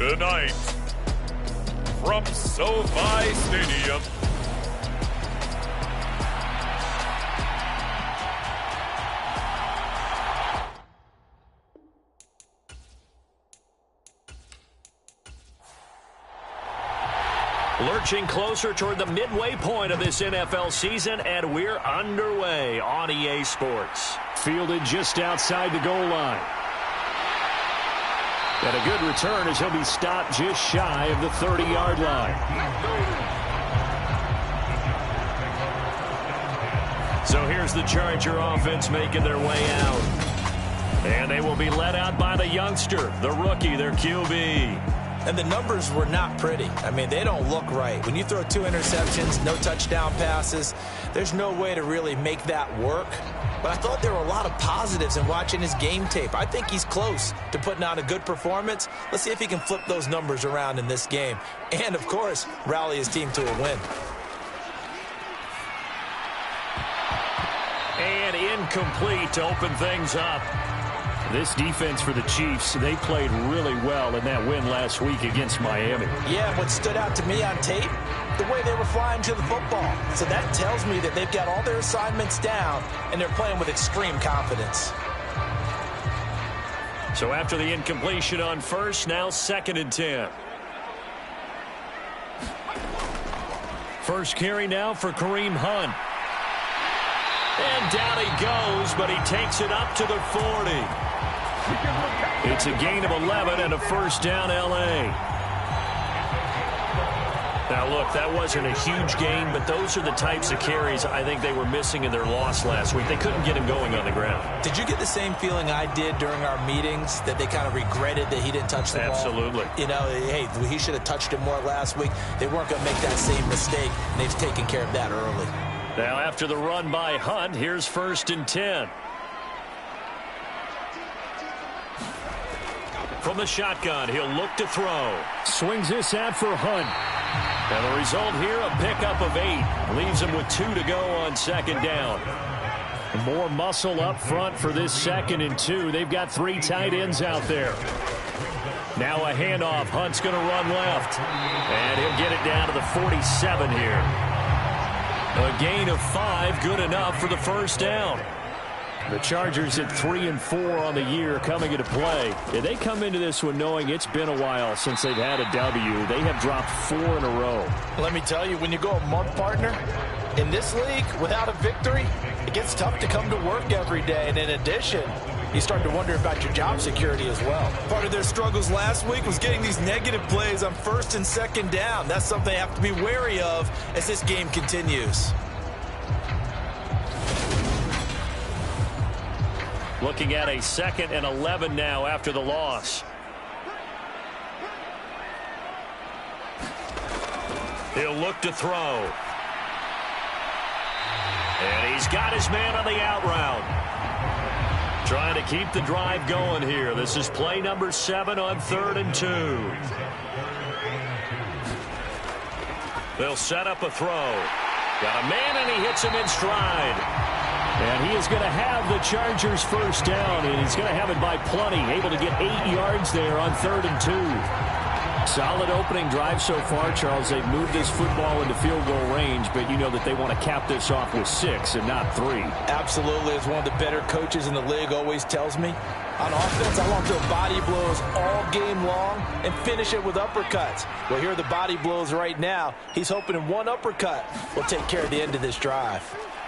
Tonight, from SoFi Stadium, lurching closer toward the midway point of this NFL season, and we're underway on EA Sports. Fielded just outside the goal line. And a good return as he'll be stopped just shy of the 30-yard line. So here's the Charger offense making their way out. And they will be led out by the youngster, the rookie, their QB. And the numbers were not pretty. I mean, they don't look right. When you throw 2 interceptions, no touchdown passes, there's no way to really make that work. But I thought there were a lot of positives in watching his game tape. I think he's close to putting out a good performance. Let's see if he can flip those numbers around in this game. And, of course, rally his team to a win. And incomplete to open things up. This defense for the Chiefs, they played really well in that win last week against Miami. Yeah, what stood out to me on tape, the way they were flying to the football. So that tells me that they've got all their assignments down, and they're playing with extreme confidence. So after the incompletion on first, now 2nd and 10. First carry now for Kareem Hunt. And down he goes, but he takes it up to the 40. It's a gain of 11 and a first down, L.A. Now, look, that wasn't a huge gain, but those are the types of carries I think they were missing in their loss last week. They couldn't get him going on the ground. Did you get the same feeling I did during our meetings, that they kind of regretted that he didn't touch the ball? Absolutely. You know, hey, he should have touched it more last week. They weren't going to make that same mistake, and they've taken care of that early. Now, after the run by Hunt, here's 1st and 10. From the shotgun, he'll look to throw. Swings this out for Hunt. And the result here, a pickup of 8. Leaves him with 2 to go on 2nd down. More muscle up front for this 2nd and 2. They've got 3 tight ends out there. Now a handoff. Hunt's going to run left. And he'll get it down to the 47 here. A gain of 5, good enough for the first down. The Chargers at 3-4 on the year coming into play. Yeah, they come into this one knowing it's been a while since they've had a W. They have dropped 4 in a row. Let me tell you, when you go a month, partner, in this league without a victory, it gets tough to come to work every day. And in addition, you start to wonder about your job security as well. Part of their struggles last week was getting these negative plays on 1st and 2nd down. That's something they have to be wary of as this game continues. Looking at a 2nd and 11 now after the loss. He'll look to throw. And he's got his man on the out route. Trying to keep the drive going here. This is play number 7 on 3rd and 2. They'll set up a throw. Got a man, and he hits him in stride. And he is going to have the Chargers first down, and he's going to have it by plenty. Able to get 8 yards there on 3rd and 2. Solid opening drive so far, Charles. They've moved this football into field goal range, but you know that they want to cap this off with 6 and not 3. Absolutely. As one of the better coaches in the league always tells me, on offense, I want to throw body blows all game long and finish it with uppercuts. Well, here are the body blows right now. He's hoping in one uppercut will take care of the end of this drive.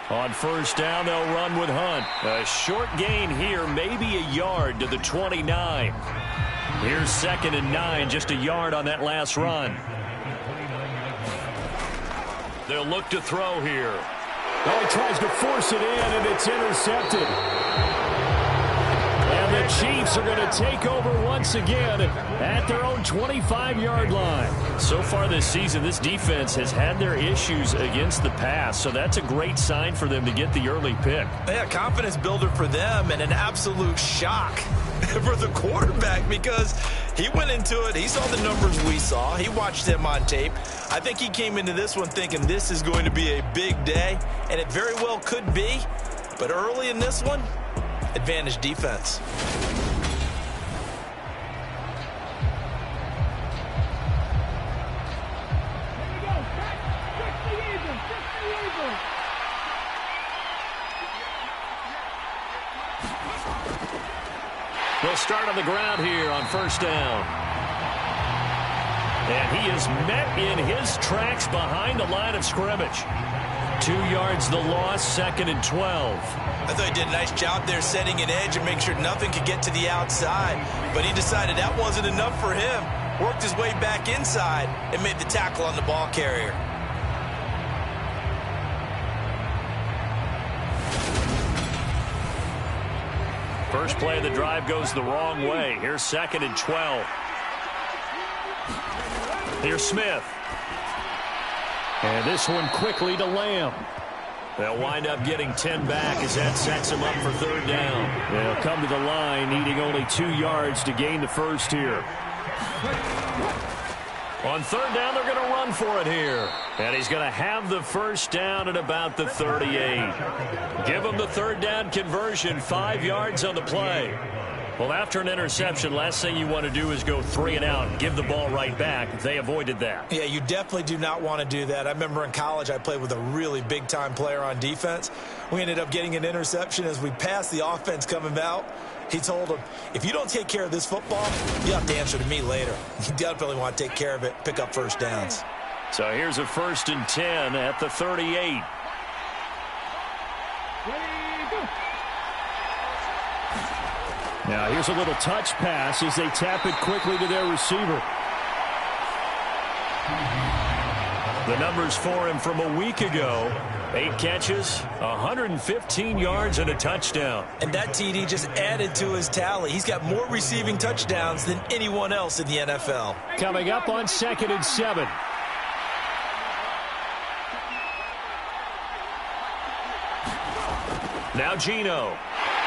On first down, they'll run with Hunt. A short gain here, maybe a yard to the 29. Here's 2nd and 9, just a yard on that last run. They'll look to throw here. Oh, he tries to force it in, and it's intercepted. And the Chiefs are going to take over once again at their own 25-yard line. So far this season, this defense has had their issues against the pass, so that's a great sign for them to get the early pick. Yeah, confidence builder for them, and an absolute shock for the quarterback because he went into it. He saw the numbers we saw. He watched him on tape. I think he came into this one thinking this is going to be a big day, and it very well could be. But early in this one, advantage defense. They'll start on the ground here on first down. And he is met in his tracks behind the line of scrimmage. 2 yards the loss, 2nd and 12. I thought he did a nice job there setting an edge and making sure nothing could get to the outside. But he decided that wasn't enough for him. Worked his way back inside and made the tackle on the ball carrier. First play of the drive goes the wrong way. Here's 2nd and 12. Here's Smith. And this one quickly to Lamb. They'll wind up getting 10 back as that sets them up for 3rd down. They'll come to the line needing only 2 yards to gain the first here. On 3rd down, they're going to run for it here. And he's going to have the first down at about the 38. Give him the 3rd down conversion, 5 yards on the play. Well, after an interception, last thing you want to do is go 3 and out and give the ball right back. They avoided that. Yeah, you definitely do not want to do that. I remember in college I played with a really big-time player on defense. We ended up getting an interception as we passed the offense coming out. He told him, if you don't take care of this football, you have to answer to me later. You definitely want to take care of it, pick up first downs. So here's a 1st and 10 at the 38. Now here's a little touch pass as they tap it quickly to their receiver. The numbers for him from a week ago: 8 catches, 115 yards, and a touchdown. And that TD just added to his tally. He's got more receiving touchdowns than anyone else in the NFL. Coming up on 2nd and 7. Now Geno.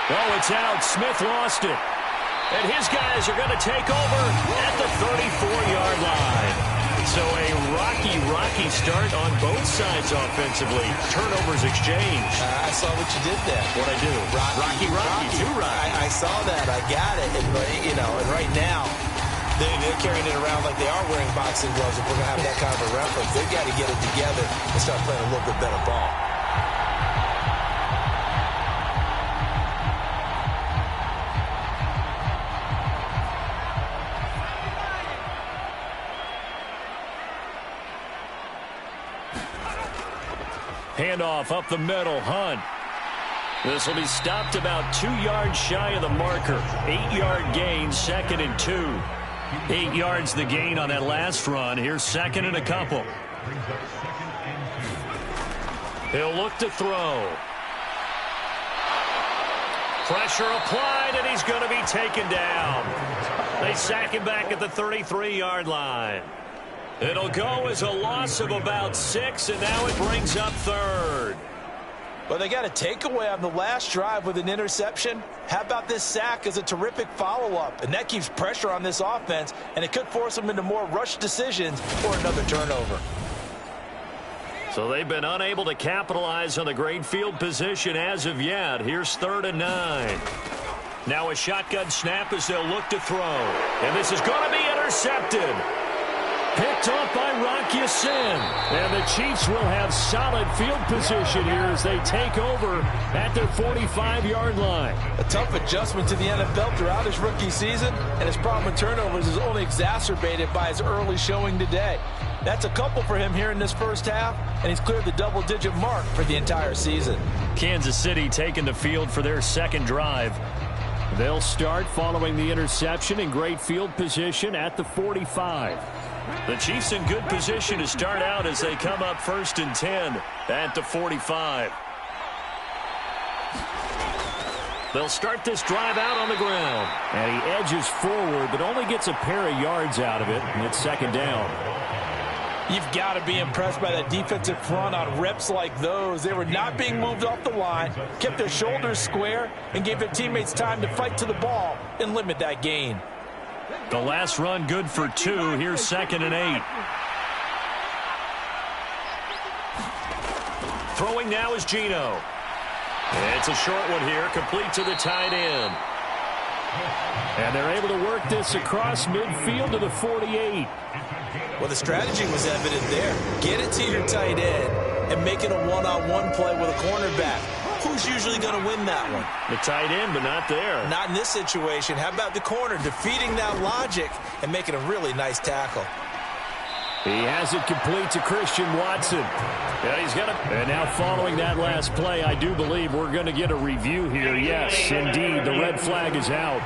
Oh, it's out. Smith lost it. And his guys are going to take over at the 34-yard line. So a rocky start on both sides offensively. Turnovers exchanged. I saw what you did there. What'd I do? Rocky. Too rocky. I saw that. I got it. And, and right now, they're carrying it around like they are wearing boxing gloves. If we're going to have that kind of a reference, they've got to get it together and start playing a little bit better ball. Handoff up the middle. Hunt. This will be stopped about 2 yards shy of the marker. 8-yard gain, 2nd and 2. 8 yards the gain on that last run. Here's 2nd and a couple. He'll look to throw. Pressure applied, and he's going to be taken down. They sack him back at the 33-yard line. It'll go as a loss of about 6, and now it brings up 3rd. Well, they got a takeaway on the last drive with an interception. How about this sack as a terrific follow-up? And that keeps pressure on this offense, and it could force them into more rush decisions or another turnover. So they've been unable to capitalize on the great field position as of yet. Here's 3rd and 9. Now a shotgun snap as they'll look to throw. And this is going to be intercepted. Picked off by Rock Ya-Sin. And the Chiefs will have solid field position here as they take over at their 45-yard line. A tough adjustment to the NFL throughout his rookie season, and his problem with turnovers is only exacerbated by his early showing today. That's a couple for him here in this first half, and he's cleared the double-digit mark for the entire season. Kansas City taking the field for their second drive. They'll start following the interception in great field position at the 45. The Chiefs in good position to start out as they come up 1st and 10 at the 45. They'll start this drive out on the ground. And he edges forward, but only gets a pair of yards out of it, and it's 2nd down. You've got to be impressed by that defensive front on reps like those. They were not being moved off the line, kept their shoulders square, and gave their teammates time to fight to the ball and limit that gain. The last run good for 2. Here's 2nd and 8. Throwing now is Geno. It's a short one here, complete to the tight end. And they're able to work this across midfield to the 48. Well, the strategy was evident there. Get it to your tight end and make it a one-on-one play with a cornerback. who's usually going to win that one? The tight end, but not there. Not in this situation. How about the corner defeating that logic and making a really nice tackle? He has it complete to Christian Watson. Yeah, he's got it. And now following that last play, I do believe we're going to get a review here. Yes, indeed, the red flag is out.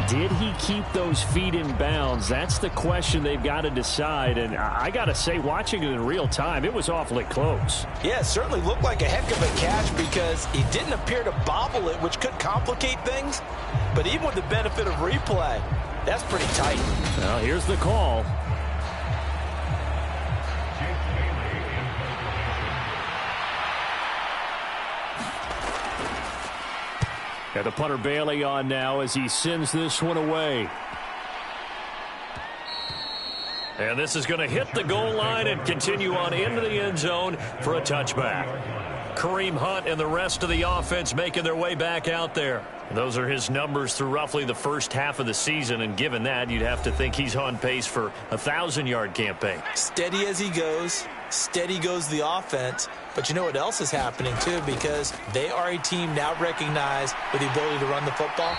Did he keep those feet in bounds? That's the question they've got to decide. And I got to say, watching it in real time, it was awfully close. Yeah, it certainly looked like a heck of a catch because he didn't appear to bobble it, which could complicate things. But even with the benefit of replay, that's pretty tight. Well, here's the call. Got the punter Bailey on now as he sends this one away. And this is going to hit the goal line and continue on into the end zone for a touchback. Kareem Hunt and the rest of the offense making their way back out there. Those are his numbers through roughly the first half of the season, and given that, you'd have to think he's on pace for a 1,000-yard campaign. Steady as he goes, steady goes the offense. But you know what else is happening, too, because they are a team now recognized with the ability to run the football.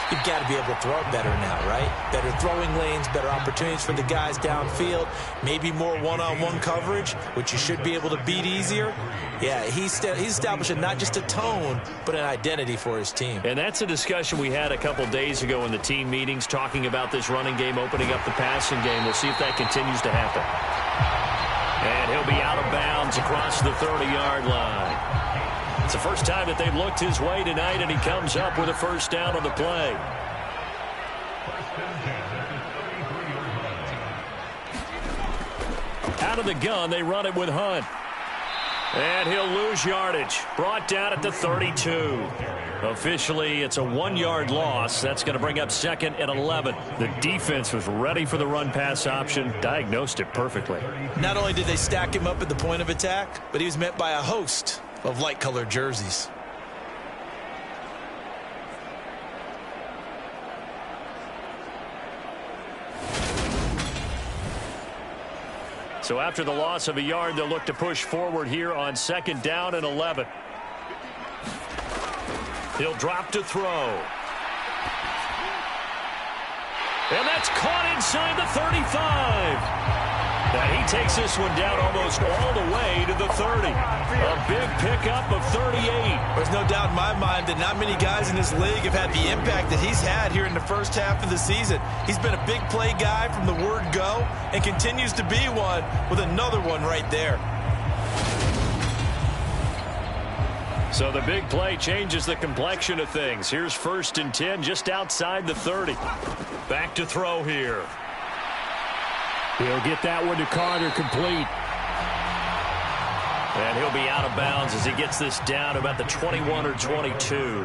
You've got to be able to throw it better now, right? Better throwing lanes, better opportunities for the guys downfield, maybe more one-on-one coverage, which you should be able to beat easier. Yeah, he's establishing not just a tone, but an identity for his team. And that's a discussion we had a couple days ago in the team meetings, talking about this running game, opening up the passing game. We'll see if that continues to happen. And he'll be out of bounds across the 30-yard line. It's the first time that they've looked his way tonight, and he comes up with a first down on the play. Out of the gun, they run it with Hunt. And he'll lose yardage. Brought down at the 32. Officially, it's a 1-yard loss. That's going to bring up 2nd and 11. The defense was ready for the run-pass option, diagnosed it perfectly. Not only did they stack him up at the point of attack, but he was met by a host of light-colored jerseys. So after the loss of a yard, they'll look to push forward here on 2nd down and 11. He'll drop to throw. And that's caught inside the 35. Now he takes this one down almost all the way to the 30. A big pickup of 38. There's no doubt in my mind that not many guys in this league have had the impact that he's had here in the first half of the season. He's been a big play guy from the word go and continues to be one with another one right there. So the big play changes the complexion of things. Here's 1st and 10 just outside the 30. Back to throw here. He'll get that one to Carter, complete. And he'll be out of bounds as he gets this down about the 21 or 22.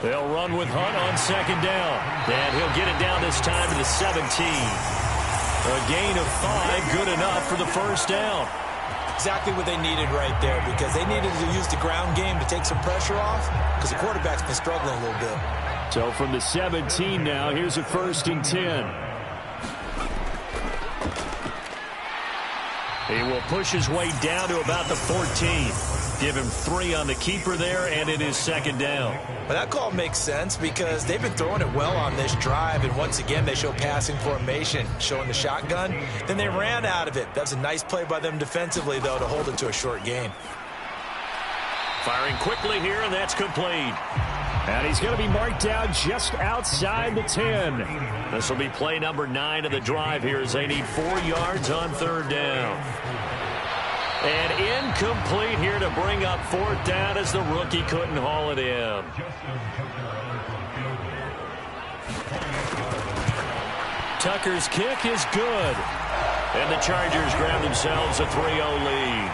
They'll run with Hunt on 2nd down. And he'll get it down this time to the 17. A gain of 5, good enough for the first down. Exactly what they needed right there, because they needed to use the ground game to take some pressure off, because the quarterback's been struggling a little bit. So from the 17 now, here's a 1st and 10. He will push his way down to about the 14. Give him 3 on the keeper there, and it is 2nd down. Well, that call makes sense because they've been throwing it well on this drive, and once again they show passing formation, showing the shotgun. Then they ran out of it. That's a nice play by them defensively, though, to hold it to a short gain. Firing quickly here, and that's complete. And he's going to be marked down just outside the 10. This will be play number 9 of the drive here as they need 4 yards on 3rd down. And incomplete here to bring up 4th down as the rookie couldn't haul it in. Tucker's kick is good. And the Chargers grab themselves a 3-0 lead.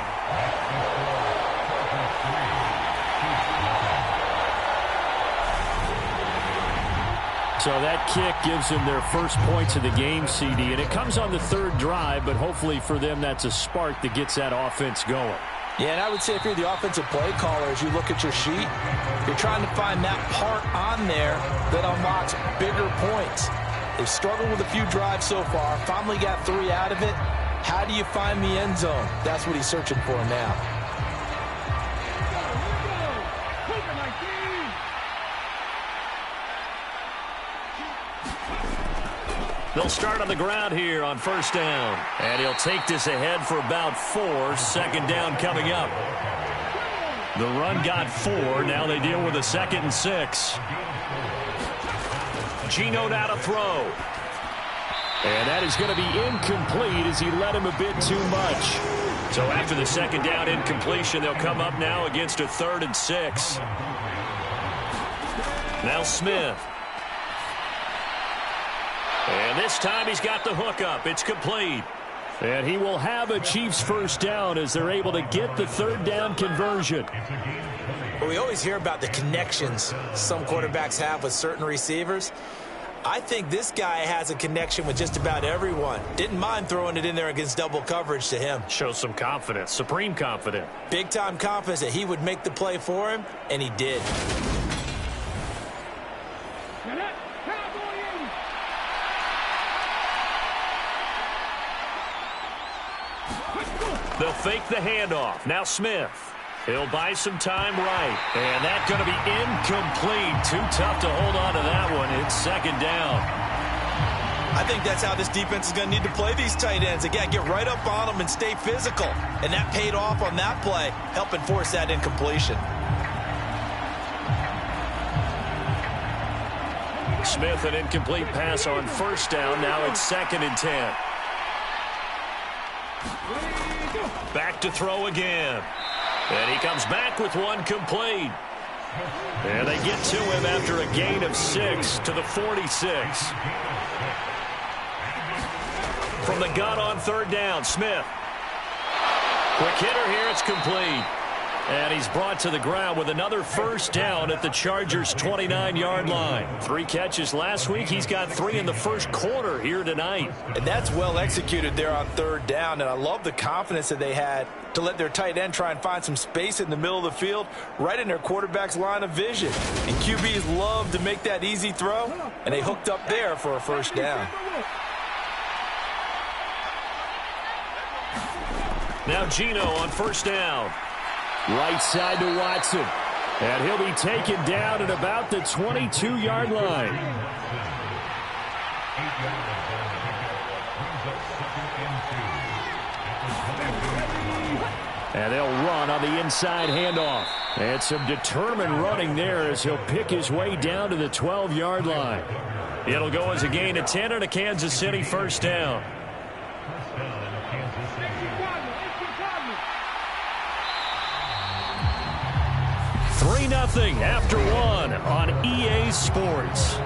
So that kick gives them their first points of the game, CD. And it comes on the 3rd drive, but hopefully for them that's a spark that gets that offense going. Yeah, and I would say if you're the offensive play caller, as you look at your sheet, you're trying to find that part on there that unlocks bigger points. They've struggled with a few drives so far, finally got 3 out of it. How do you find the end zone? That's what he's searching for now. They'll start on the ground here on first down. And he'll take this ahead for about 4. Second down coming up. The run got 4. Now they deal with a 2nd and 6. Geno now to throw. And that is going to be incomplete as he led him a bit too much. So after the 2nd down incompletion, they'll come up now against a 3rd and 6. Now Smith. And this time he's got the hook up. It's complete. And he will have a Chiefs first down as they're able to get the 3rd down conversion. Well, we always hear about the connections some quarterbacks have with certain receivers. I think this guy has a connection with just about everyone. Didn't mind throwing it in there against double coverage to him. Shows some confidence, supreme confidence. Big-time confidence that he would make the play for him, and he did. They'll fake the handoff. Now Smith. He'll buy some time right. And that's going to be incomplete. Too tough to hold on to that one. It's 2nd down. I think that's how this defense is going to need to play these tight ends. Again, get right up on them and stay physical. And that paid off on that play, helping force that incompletion. Smith, an incomplete pass on first down. Now it's 2nd and 10. Back to throw again. And he comes back with one complete. And they get to him after a gain of 6 to the 46. From the gun on 3rd down, Smith. Quick hitter here, it's complete. And he's brought to the ground with another first down at the Chargers' 29-yard line. 3 catches last week. He's got 3 in the first quarter here tonight. And that's well executed there on 3rd down. And I love the confidence that they had to let their tight end try and find some space in the middle of the field, right in their quarterback's line of vision. And QBs love to make that easy throw, and they hooked up there for a first down. Now Geno on first down. Right side to Watson. And he'll be taken down at about the 22-yard line. And they'll run on the inside handoff. And some determined running there as he'll pick his way down to the 12-yard line. It'll go as a gain of 10 and a Kansas City first down. 3-0 after 1 on EA Sports.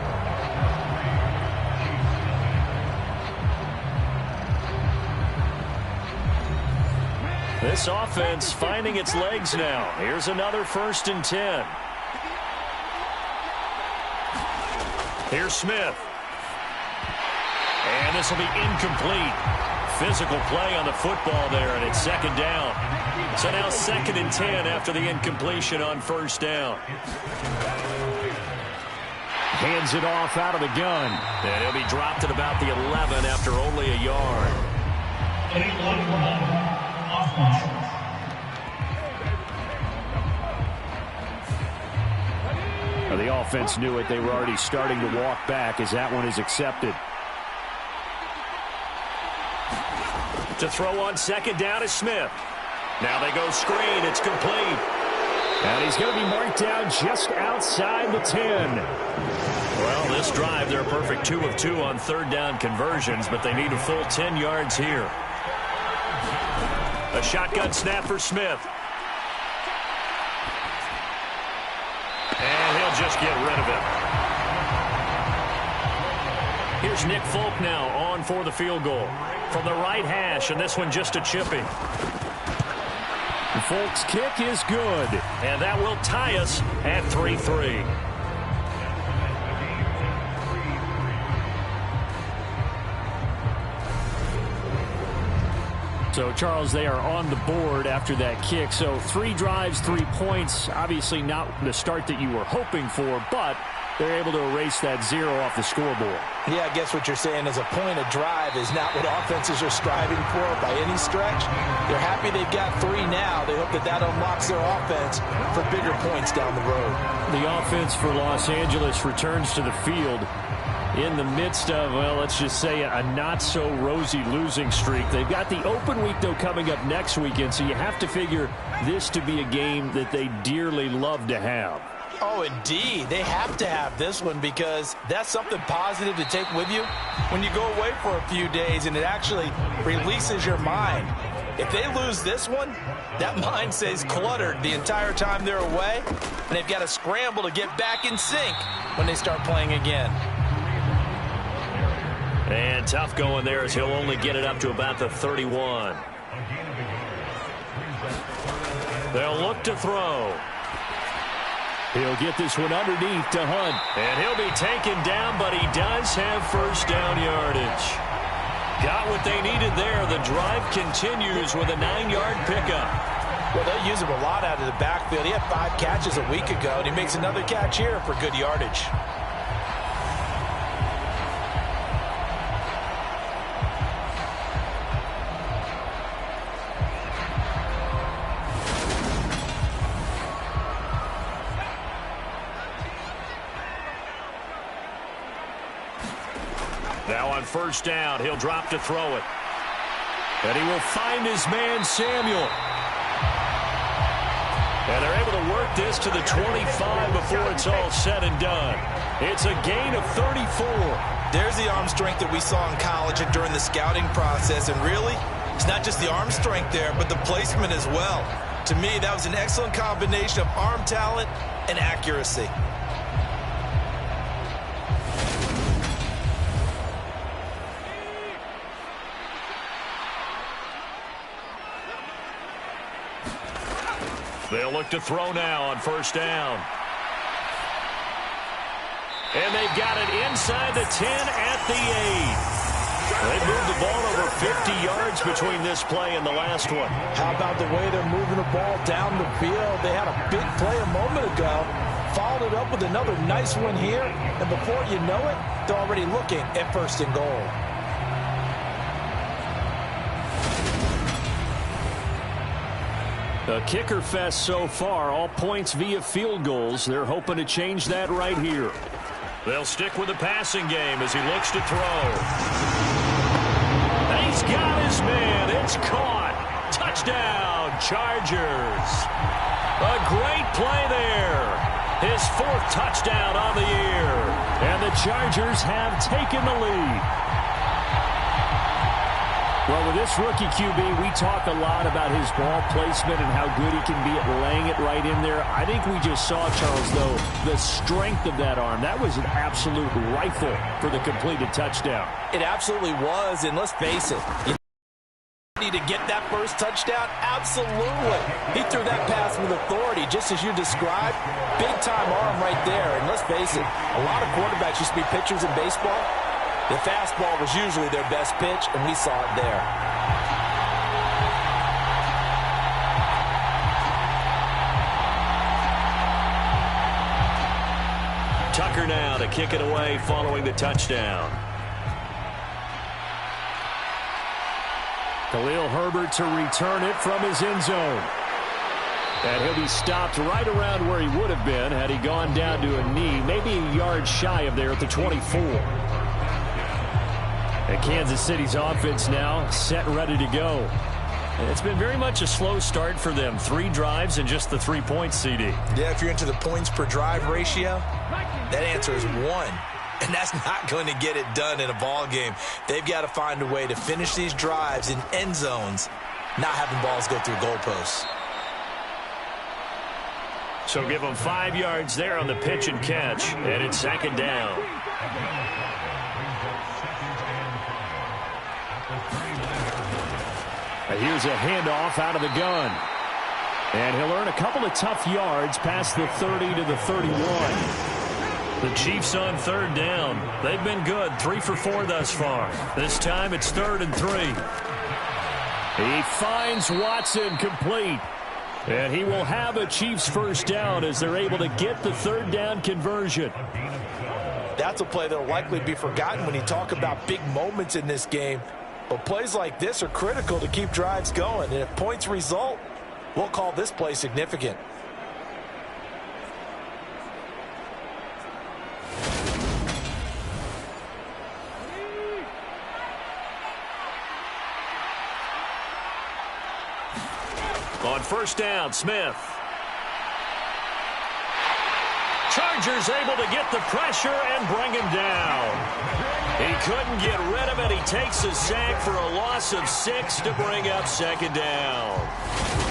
This offense finding its legs now. Here's another 1st and 10. Here's Smith. And this will be incomplete. Physical play on the football there, and it's 2nd down. So now 2nd and 10 after the incompletion on first down. Hands it off out of the gun. And he'll be dropped at about the 11 after only a yard. Well, the offense knew it. They were already starting to walk back as that one is accepted. To throw on 2nd down is Smith. Now they go screen. It's complete. And he's going to be marked down just outside the 10. Well, this drive, they're a perfect 2 of 2 on 3rd down conversions, but they need a full 10 yards here. A shotgun snap for Smith. And he'll just get rid of it. Here's Nick Folk now on for the field goal. From the right hash, and this one just a chipping. Folk's kick is good, and that will tie us at 3-3. So, Charles, they are on the board after that kick. So 3 drives, 3 points. Obviously not the start that you were hoping for, but they're able to erase that 0 off the scoreboard. Yeah, I guess what you're saying is a point of drive is not what offenses are striving for by any stretch. They're happy they've got 3 now. They hope that that unlocks their offense for bigger points down the road. The offense for Los Angeles returns to the field in the midst of, well, let's just say a not-so-rosy losing streak. They've got the open week, though, coming up next weekend, so you have to figure this to be a game that they dearly love to have. Oh, indeed. They have to have this one because that's something positive to take with you when you go away for a few days, and it actually releases your mind. If they lose this one, that mind stays cluttered the entire time they're away, and they've got to scramble to get back in sync when they start playing again. And tough going there as he'll only get it up to about the 31. They'll look to throw. He'll get this one underneath to Hunt. And he'll be taken down, but he does have first down yardage. Got what they needed there. The drive continues with a 9-yard pickup. Well, they'll use him a lot out of the backfield. He had 5 catches a week ago, and he makes another catch here for good yardage. Now on first down, he'll drop to throw it. And he will find his man, Samuel. And they're able to work this to the 25 before it's all said and done. It's a gain of 34. There's the arm strength that we saw in college and during the scouting process. And really, it's not just the arm strength there, but the placement as well. To me, that was an excellent combination of arm talent and accuracy. They'll look to throw now on first down. And they've got it inside the 10 at the 8. They've moved the ball over 50 yards between this play and the last one. How about the way they're moving the ball down the field? They had a big play a moment ago, followed it up with another nice one here, and before you know it, they're already looking at first and goal. A kicker fest so far, all points via field goals. They're hoping to change that right here. They'll stick with the passing game as he looks to throw. He's got his man. It's caught. Touchdown, Chargers. A great play there. His 4th touchdown on the year. And the Chargers have taken the lead. Well, with this rookie QB, we talk a lot about his ball placement and how good he can be at laying it right in there. I think we just saw, Charles, though, the strength of that arm. That was an absolute rifle for the completed touchdown. It absolutely was, and let's face it, you need to get that first touchdown? Absolutely. He threw that pass with authority, just as you described. Big-time arm right there, and let's face it, a lot of quarterbacks used to be pitchers in baseball. The fastball was usually their best pitch, and we saw it there. Tucker now to kick it away following the touchdown. Khalil Herbert to return it from his end zone. And he'll be stopped right around where he would have been had he gone down to a knee, maybe a yard shy of there at the 24. And Kansas City's offense now set and ready to go. And it's been very much a slow start for them. 3 drives and just the 3 points, CD. Yeah, if you're into the points per drive ratio, that answer is 1. And that's not going to get it done in a ball game. They've got to find a way to finish these drives in end zones, not having balls go through goalposts. So give them 5 yards there on the pitch and catch. And it's 2nd down. And here's a handoff out of the gun. And he'll earn a couple of tough yards past the 30 to the 31. The Chiefs on 3rd down. They've been good, 3 for 4 thus far. This time it's 3rd and 3. He finds Watson complete. And he will have a Chiefs first down as they're able to get the third down conversion. That's a play that will likely be forgotten when you talk about big moments in this game. But plays like this are critical to keep drives going. And if points result, we'll call this play significant. On first down, Smith. Chargers able to get the pressure and bring him down. He couldn't get rid of it. He takes a sack for a loss of 6 to bring up second down.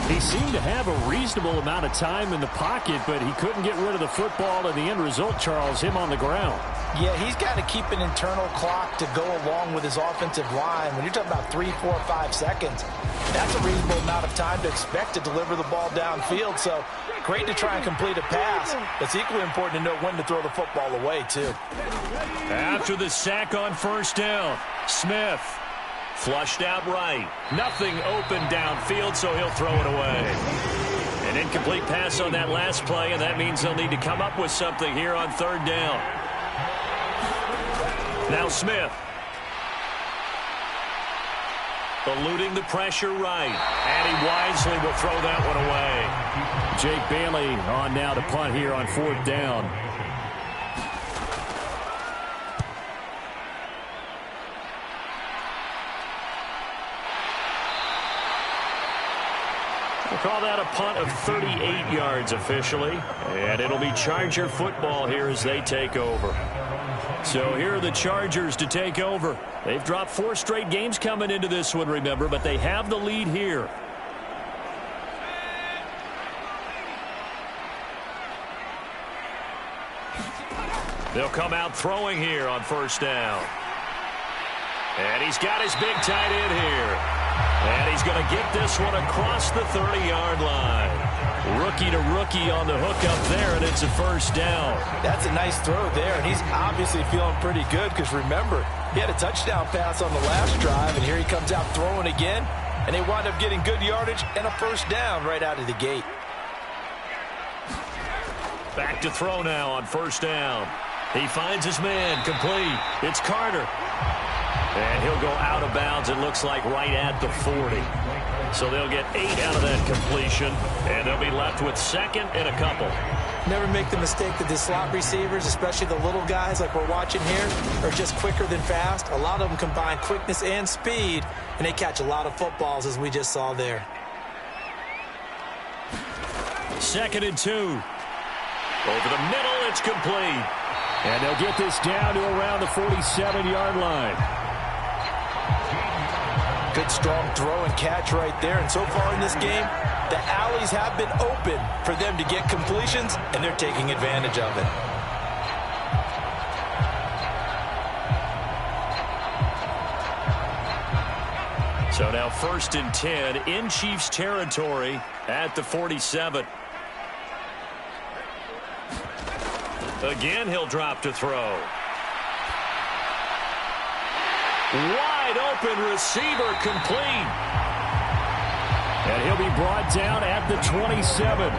He seemed to have a reasonable amount of time in the pocket, but he couldn't get rid of the football, and the end result, Charles, him on the ground. Yeah, he's got to keep an internal clock to go along with his offensive line. When you're talking about 3, 4, 5 seconds, that's a reasonable amount of time to expect to deliver the ball downfield. So great to try and complete a pass. It's equally important to know when to throw the football away, too. After the sack on first down, Smith flushed out right. Nothing open downfield, so he'll throw it away. An incomplete pass on that last play, and that means they'll need to come up with something here on third down. Now Smith. Eluding the pressure right. And he wisely will throw that one away. Jake Bailey on now to punt here on fourth down. We'll call that a punt of 38 yards officially. And it'll be Charger football here as they take over. So here are the Chargers to take over. They've dropped 4 straight games coming into this one, remember, but they have the lead here. They'll come out throwing here on first down. And he's got his big tight end here. And he's going to get this one across the 30-yard line. Rookie to rookie on the hook up there, and it's a first down. That's a nice throw there, and he's obviously feeling pretty good because, remember, he had a touchdown pass on the last drive, and here he comes out throwing again, and they wind up getting good yardage and a first down right out of the gate. Back to throw now on first down. He finds his man, complete. It's Carter. And he'll go out of bounds, it looks like, right at the 40. So they'll get 8 out of that completion, and they'll be left with second and a couple. Never make the mistake that the slot receivers, especially the little guys like we're watching here, are just quicker than fast. A lot of them combine quickness and speed, and they catch a lot of footballs, as we just saw there. Second and 2. Over the middle, it's complete. And they'll get this down to around the 47-yard line. Good strong throw and catch right there. And so far in this game, the alleys have been open for them to get completions, and they're taking advantage of it. So now first and 10 in Chiefs territory at the 47. Again, he'll drop to throw. Wide open receiver, complete. And he'll be brought down at the 27.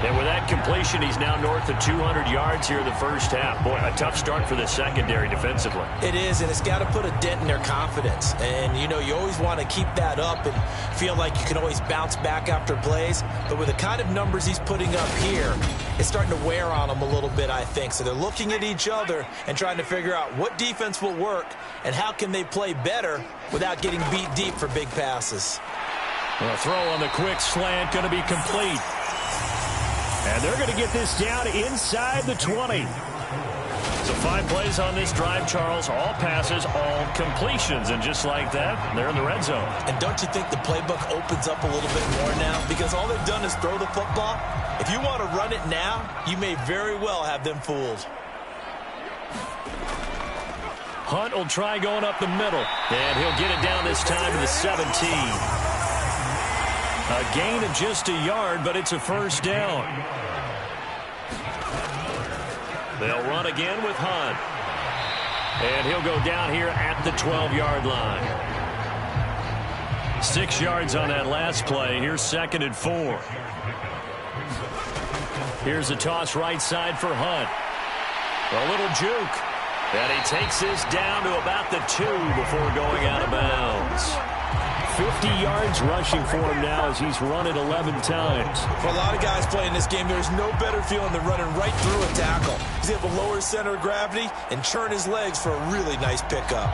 And with that completion, he's now north of 200 yards here in the first half. Boy, a tough start for the secondary defensively. It is, and it's got to put a dent in their confidence. And, you know, you always want to keep that up and feel like you can always bounce back after plays. But with the kind of numbers he's putting up here, it's starting to wear on them a little bit, I think. So they're looking at each other and trying to figure out what defense will work and how can they play better without getting beat deep for big passes. Well, throw on the quick slant going to be complete. And they're going to get this down inside the 20. So 5 plays on this drive, Charles. All passes, all completions. And just like that, they're in the red zone. And don't you think the playbook opens up a little bit more now? Because all they've done is throw the football. If you want to run it now, you may very well have them fooled. Hunt will try going up the middle. And he'll get it down this time to the 17. A gain of just a yard, but it's a first down. They'll run again with Hunt. And he'll go down here at the 12-yard line. 6 yards on that last play. Here's 2nd and 4. Here's a toss right side for Hunt. A little juke. And he takes this down to about the 2 before going out of bounds. 50 yards rushing for him now as he's run it 11 times. For a lot of guys playing this game, there's no better feeling than running right through a tackle. He's able to lower his center of gravity and churn his legs for a really nice pickup.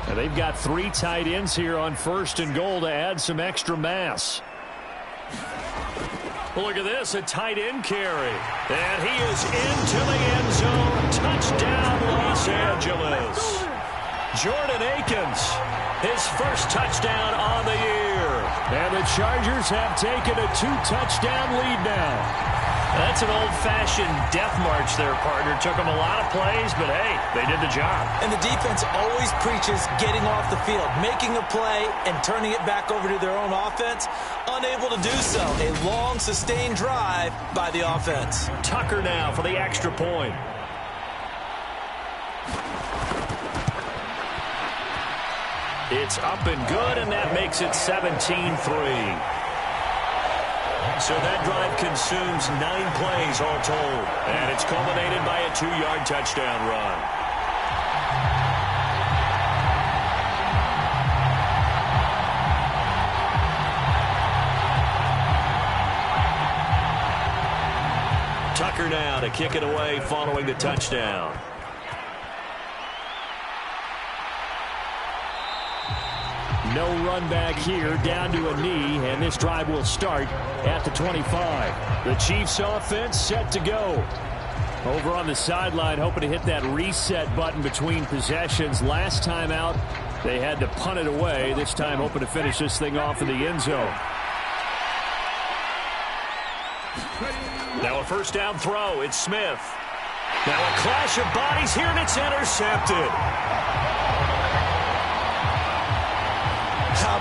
And they've got 3 tight ends here on 1st and goal to add some extra mass. Look at this, a tight end carry. And he is into the end zone. Touchdown, Los Angeles. Jordan Akins, his first touchdown on the year. And the Chargers have taken a 2-touchdown lead now. That's an old-fashioned death march there, partner. Took them a lot of plays, but hey, they did the job. And the defense always preaches getting off the field, making a play and turning it back over to their own offense. Unable to do so. A long, sustained drive by the offense. Tucker now for the extra point. It's up and good, and that makes it 17-3. So that drive consumes 9 plays all told. And it's culminated by a 2-yard touchdown run. Tucker now to kick it away following the touchdown. No run back here, down to a knee, and this drive will start at the 25. The Chiefs offense set to go. Over on the sideline, hoping to hit that reset button between possessions. Last time out, they had to punt it away. This time hoping to finish this thing off in the end zone. Now a first down throw. It's Smith. Now a clash of bodies here, and it's intercepted.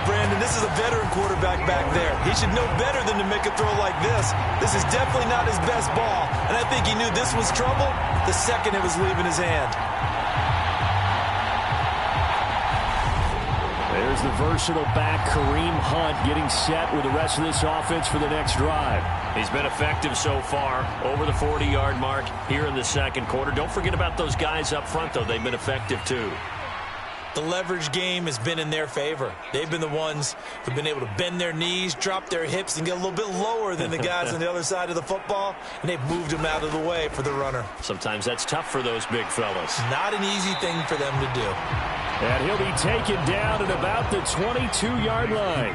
Brandon, this is a veteran quarterback back there. He should know better than to make a throw like this. This is definitely not his best ball, and I think he knew this was trouble the second it was leaving his hand. There's the versatile back, Kareem Hunt, getting set with the rest of this offense for the next drive. He's been effective so far, over the 40-yard mark here in the second quarter. Don't forget about those guys up front, though. They've been effective, too. The leverage game has been in their favor. They've been the ones who've been able to bend their knees, drop their hips, and get a little bit lower than the guys on the other side of the football, and they've moved them out of the way for the runner. Sometimes that's tough for those big fellas. Not an easy thing for them to do. And he'll be taken down at about the 22-yard line.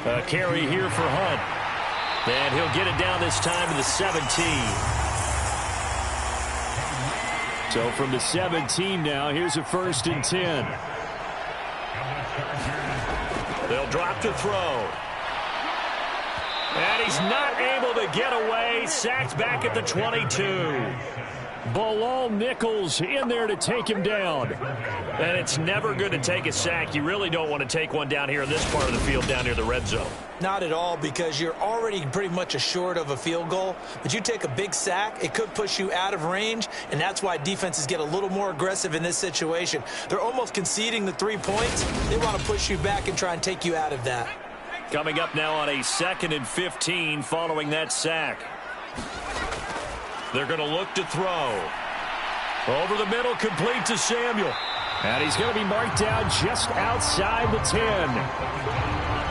A carry here for Hunt. And he'll get it down this time to the 17. So from the 17 now, here's a 1st and 10. They'll drop to throw. And he's not able to get away. Sacked back at the 22. Bilal Nichols in there to take him down. And it's never good to take a sack. You really don't want to take one down here in this part of the field down near the red zone. Not at all, because you're already pretty much assured of a field goal. But you take a big sack, it could push you out of range, and that's why defenses get a little more aggressive in this situation. They're almost conceding the 3 points. They want to push you back and try and take you out of that. Coming up now on a 2nd and 15 following that sack. They're going to look to throw. Over the middle, complete to Samuel. And he's going to be marked down just outside the 10.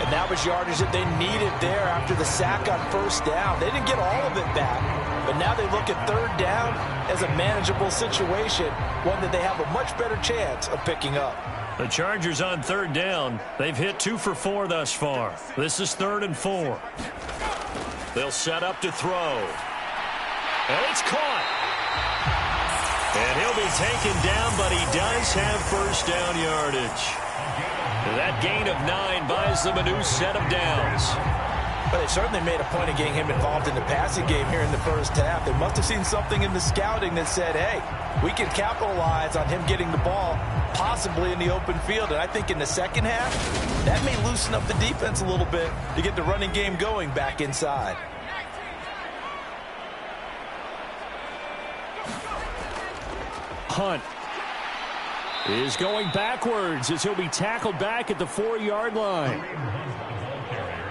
And that was yardage that they needed there after the sack on 1st down. They didn't get all of it back, but now they look at 3rd down as a manageable situation, one that they have a much better chance of picking up. The Chargers on 3rd down. They've hit 2 for 4 thus far. This is 3rd and 4. They'll set up to throw. And it's caught. And he'll be taken down, but he does have 1st down yardage. That gain of 9 buys them a new set of downs. But they certainly made a point of getting him involved in the passing game here in the first half. They must have seen something in the scouting that said, hey, we can capitalize on him getting the ball possibly in the open field. And I think in the second half, that may loosen up the defense a little bit to get the running game going back inside. Hunt is going backwards as he'll be tackled back at the 4-yard line.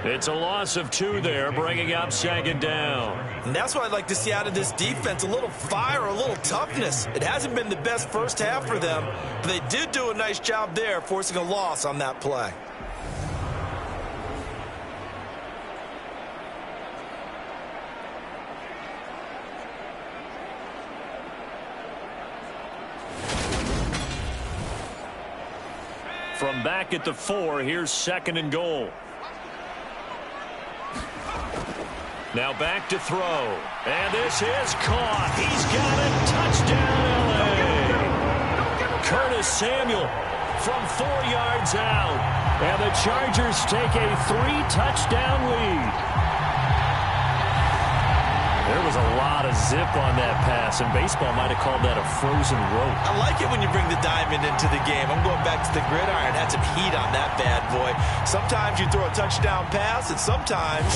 It's a loss of 2 there, bringing up second down. And that's what I'd like to see out of this defense, a little fire, a little toughness. It hasn't been the best first half for them, but they did do a nice job there, forcing a loss on that play. From back at the 4, here's 2nd and goal. Now back to throw. And this is caught. He's got it. Touchdown, L.A. Curtis Samuel from 4 yards out. And the Chargers take a 3-touchdown lead. There was a lot of zip on that pass, and baseball might have called that a frozen rope. I like it when you bring the diamond into the game. I'm going back to the gridiron. Had some heat on that bad boy. Sometimes you throw a touchdown pass, and sometimes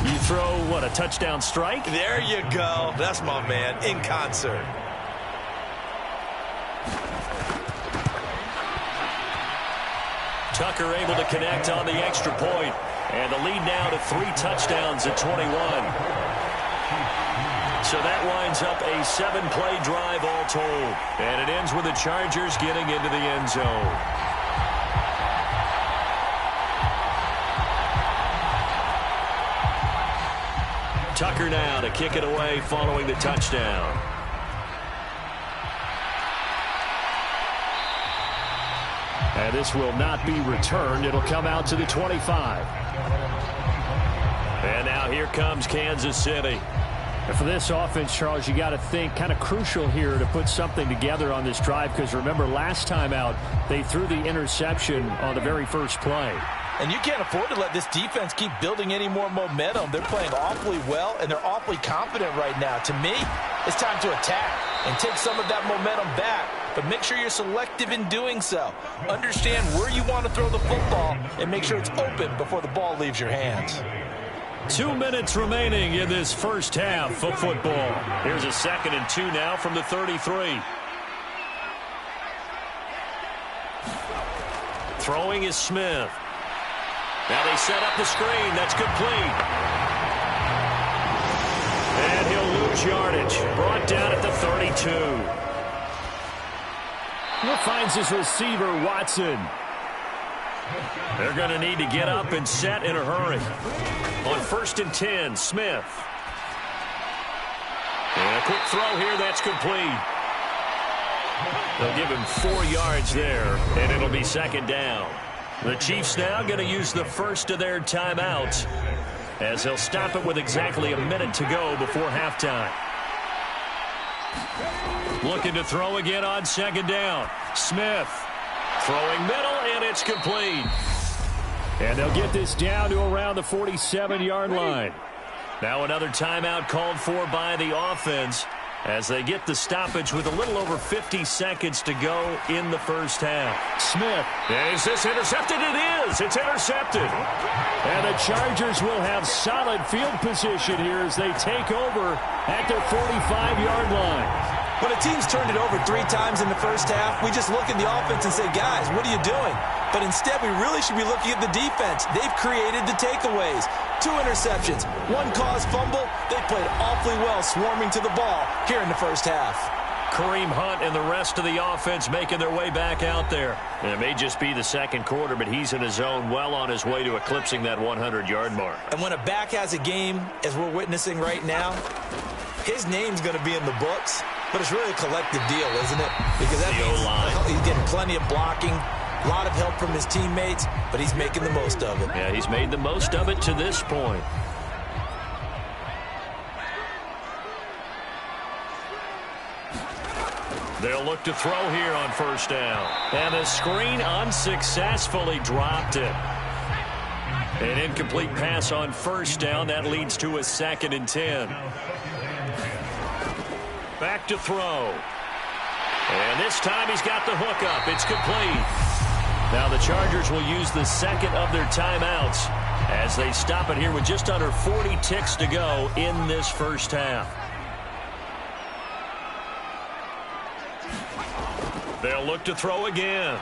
you throw, what, a touchdown strike? There you go. That's my man, in concert. Tucker able to connect on the extra point, and the lead now to 3 touchdowns at 21. So that winds up a 7-play drive all told. And it ends with the Chargers getting into the end zone. Tucker now to kick it away following the touchdown. And this will not be returned. It'll come out to the 25. And now here comes Kansas City. And for this offense, Charles, you got to think kind of crucial here to put something together on this drive, because remember last time out they threw the interception on the very first play. And you can't afford to let this defense keep building any more momentum. They're playing awfully well, and they're awfully confident right now. To me, it's time to attack and take some of that momentum back, but make sure you're selective in doing so. Understand where you want to throw the football and make sure it's open before the ball leaves your hands. 2 minutes remaining in this first half of football. Here's a 2nd and 2 now from the 33. Throwing is Smith. Now they set up the screen. That's complete. And he'll lose yardage. Brought down at the 32. He finds his receiver, Watson. They're going to need to get up and set in a hurry. On 1st and 10, Smith. And a quick throw here, that's complete. They'll give him 4 yards there, and it'll be 2nd down. The Chiefs now going to use the first of their timeouts, as they'll stop it with exactly a minute to go before halftime. Looking to throw again on 2nd down. Smith throwing middle, and it's complete. And they'll get this down to around the 47-yard line. Now another timeout called for by the offense as they get the stoppage with a little over 50 seconds to go in the first half. Smith. Is this intercepted? It is. It's intercepted. And the Chargers will have solid field position here as they take over at their 45-yard line. When a team's turned it over 3 times in the first half, we just look at the offense and say, guys, what are you doing? But instead, we really should be looking at the defense. They've created the takeaways. 2 interceptions, 1 caused fumble. They played awfully well swarming to the ball here in the first half. Kareem Hunt and the rest of the offense making their way back out there. And it may just be the second quarter, but he's in his zone, well on his way to eclipsing that 100-yard mark. And when a back has a game, as we're witnessing right now, his name's going to be in the books. But it's really a collective deal, isn't it? Because that means he's getting plenty of blocking, a lot of help from his teammates, but he's making the most of it. Yeah, he's made the most of it to this point. They'll look to throw here on 1st down. And the screen unsuccessfully dropped it. An incomplete pass on first down. That leads to a 2nd and 10. Back to throw. And this time he's got the hook up. It's complete. Now the Chargers will use the second of their timeouts as they stop it here with just under 40 ticks to go in this first half. They'll look to throw again.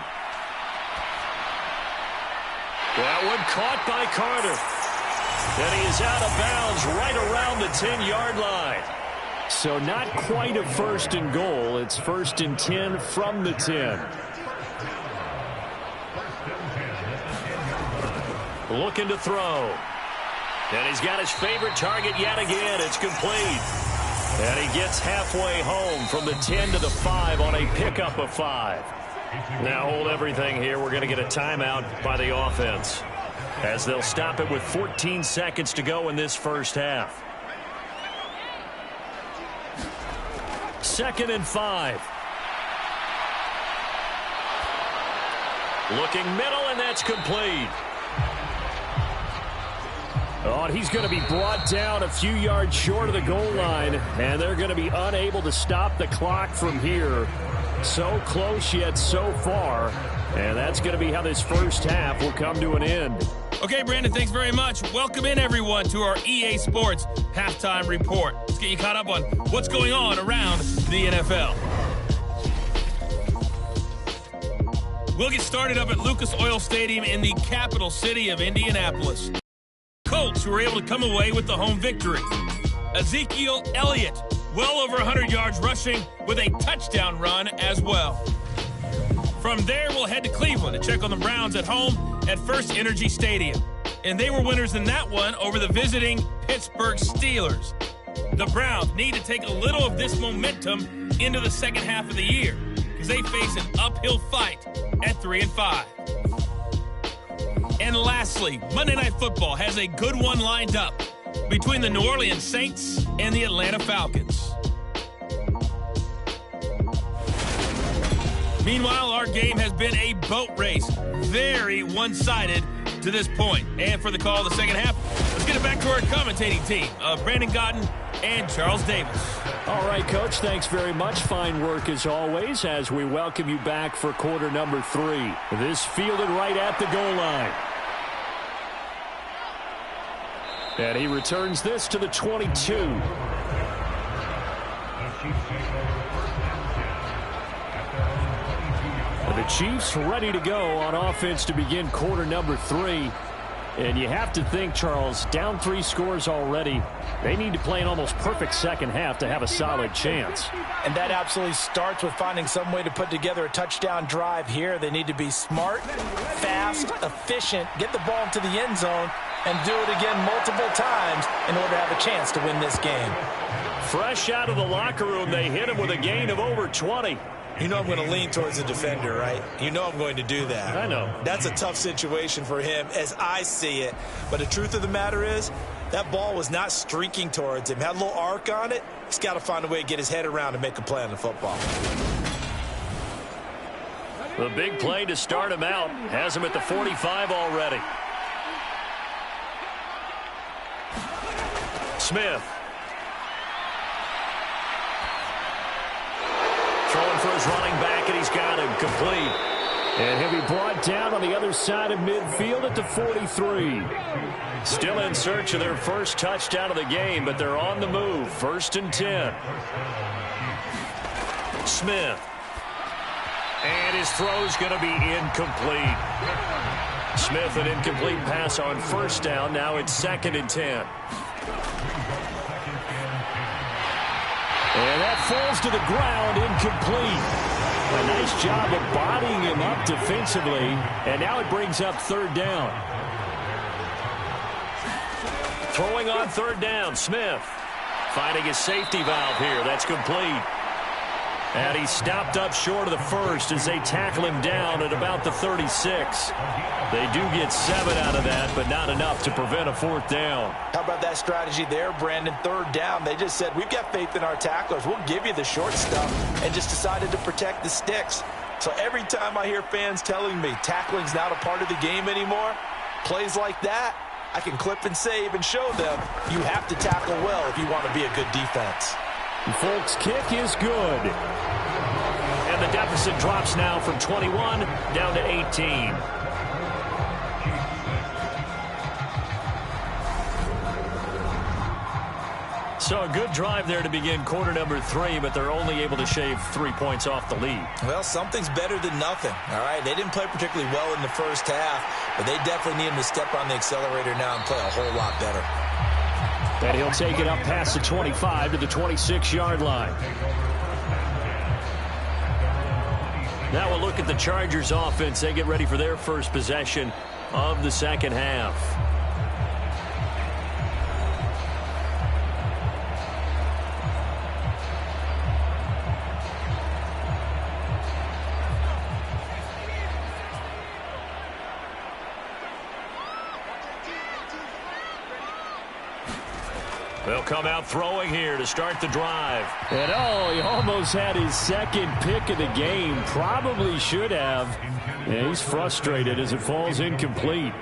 That one caught by Carter. And he is out of bounds right around the 10-yard line. So not quite a 1st and goal. It's 1st and 10 from the 10. Looking to throw. And he's got his favorite target yet again. It's complete. And he gets halfway home from the 10 to the 5 on a pickup of 5. Now hold everything here. We're going to get a timeout by the offense as they'll stop it with 14 seconds to go in this first half. 2nd and 5. Looking middle, and that's complete. Oh, and he's going to be brought down a few yards short of the goal line, and they're going to be unable to stop the clock from here. So close yet so far, and that's going to be how this first half will come to an end. Okay, Brandon, thanks very much. Welcome in, everyone, to our EA Sports Halftime Report. Let's get you caught up on what's going on around the NFL. We'll get started up at Lucas Oil Stadium in the capital city of Indianapolis. Colts who were able to come away with the home victory. Ezekiel Elliott, well over 100 yards rushing with a touchdown run as well. From there, we'll head to Cleveland to check on the Browns at home at First Energy Stadium. And they were winners in that one over the visiting Pittsburgh Steelers. The Browns need to take a little of this momentum into the second half of the year because they face an uphill fight at 3-5. And lastly, Monday Night Football has a good one lined up between the New Orleans Saints and the Atlanta Falcons. Meanwhile, our game has been a boat race, very one-sided to this point. And for the call of the second half, let's get it back to our commentating team of Brandon Godden and Charles Davis. All right, Coach, thanks very much. Fine work as always as we welcome you back for quarter number 3. This fielded right at the goal line. And he returns this to the 22. The Chiefs ready to go on offense to begin quarter number 3. And you have to think, Charles, down 3 scores already. They need to play an almost perfect second half to have a solid chance. And that absolutely starts with finding some way to put together a touchdown drive here. They need to be smart, fast, efficient, get the ball into the end zone, and do it again multiple times in order to have a chance to win this game. Fresh out of the locker room, they hit him with a gain of over 20. You know I'm going to lean towards the defender, right? You know I'm going to do that. I know. That's a tough situation for him as I see it. But the truth of the matter is, that ball was not streaking towards him. Had a little arc on it. He's got to find a way to get his head around and make a play on the football. The big play to start him out has him at the 45 already. Smith. Throwing for his running back, and he's got him complete. And he'll be brought down on the other side of midfield at the 43. Still in search of their first touchdown of the game, but they're on the move. 1st and 10. Smith. And his throw's going to be incomplete. Smith, an incomplete pass on first down. Now it's 2nd and 10. And that falls to the ground, incomplete. A nice job of bodying him up defensively. And now it brings up 3rd down. Throwing on 3rd down, Smith. Finding his safety valve here. That's complete. And he stopped up short of the first as they tackle him down at about the 36. They do get 7 out of that, but not enough to prevent a 4th down. How about that strategy there, Brandon? 3rd down. They just said, we've got faith in our tacklers. We'll give you the short stuff, and just decided to protect the sticks. So every time I hear fans telling me tackling's not a part of the game anymore, plays like that, I can clip and save and show them you have to tackle well if you want to be a good defense. Folks, kick is good. And the deficit drops now from 21 down to 18. So a good drive there to begin quarter number 3, but they're only able to shave 3 points off the lead. Well, something's better than nothing, all right? They didn't play particularly well in the first half, but they definitely need him to step on the accelerator now and play a whole lot better. And he'll take it up past the 25 to the 26-yard line. Now we'll look at the Chargers offense. They get ready for their first possession of the second half. They'll come out throwing here to start the drive. And he almost had his second pick of the game. Probably should have. And he's frustrated as it falls incomplete.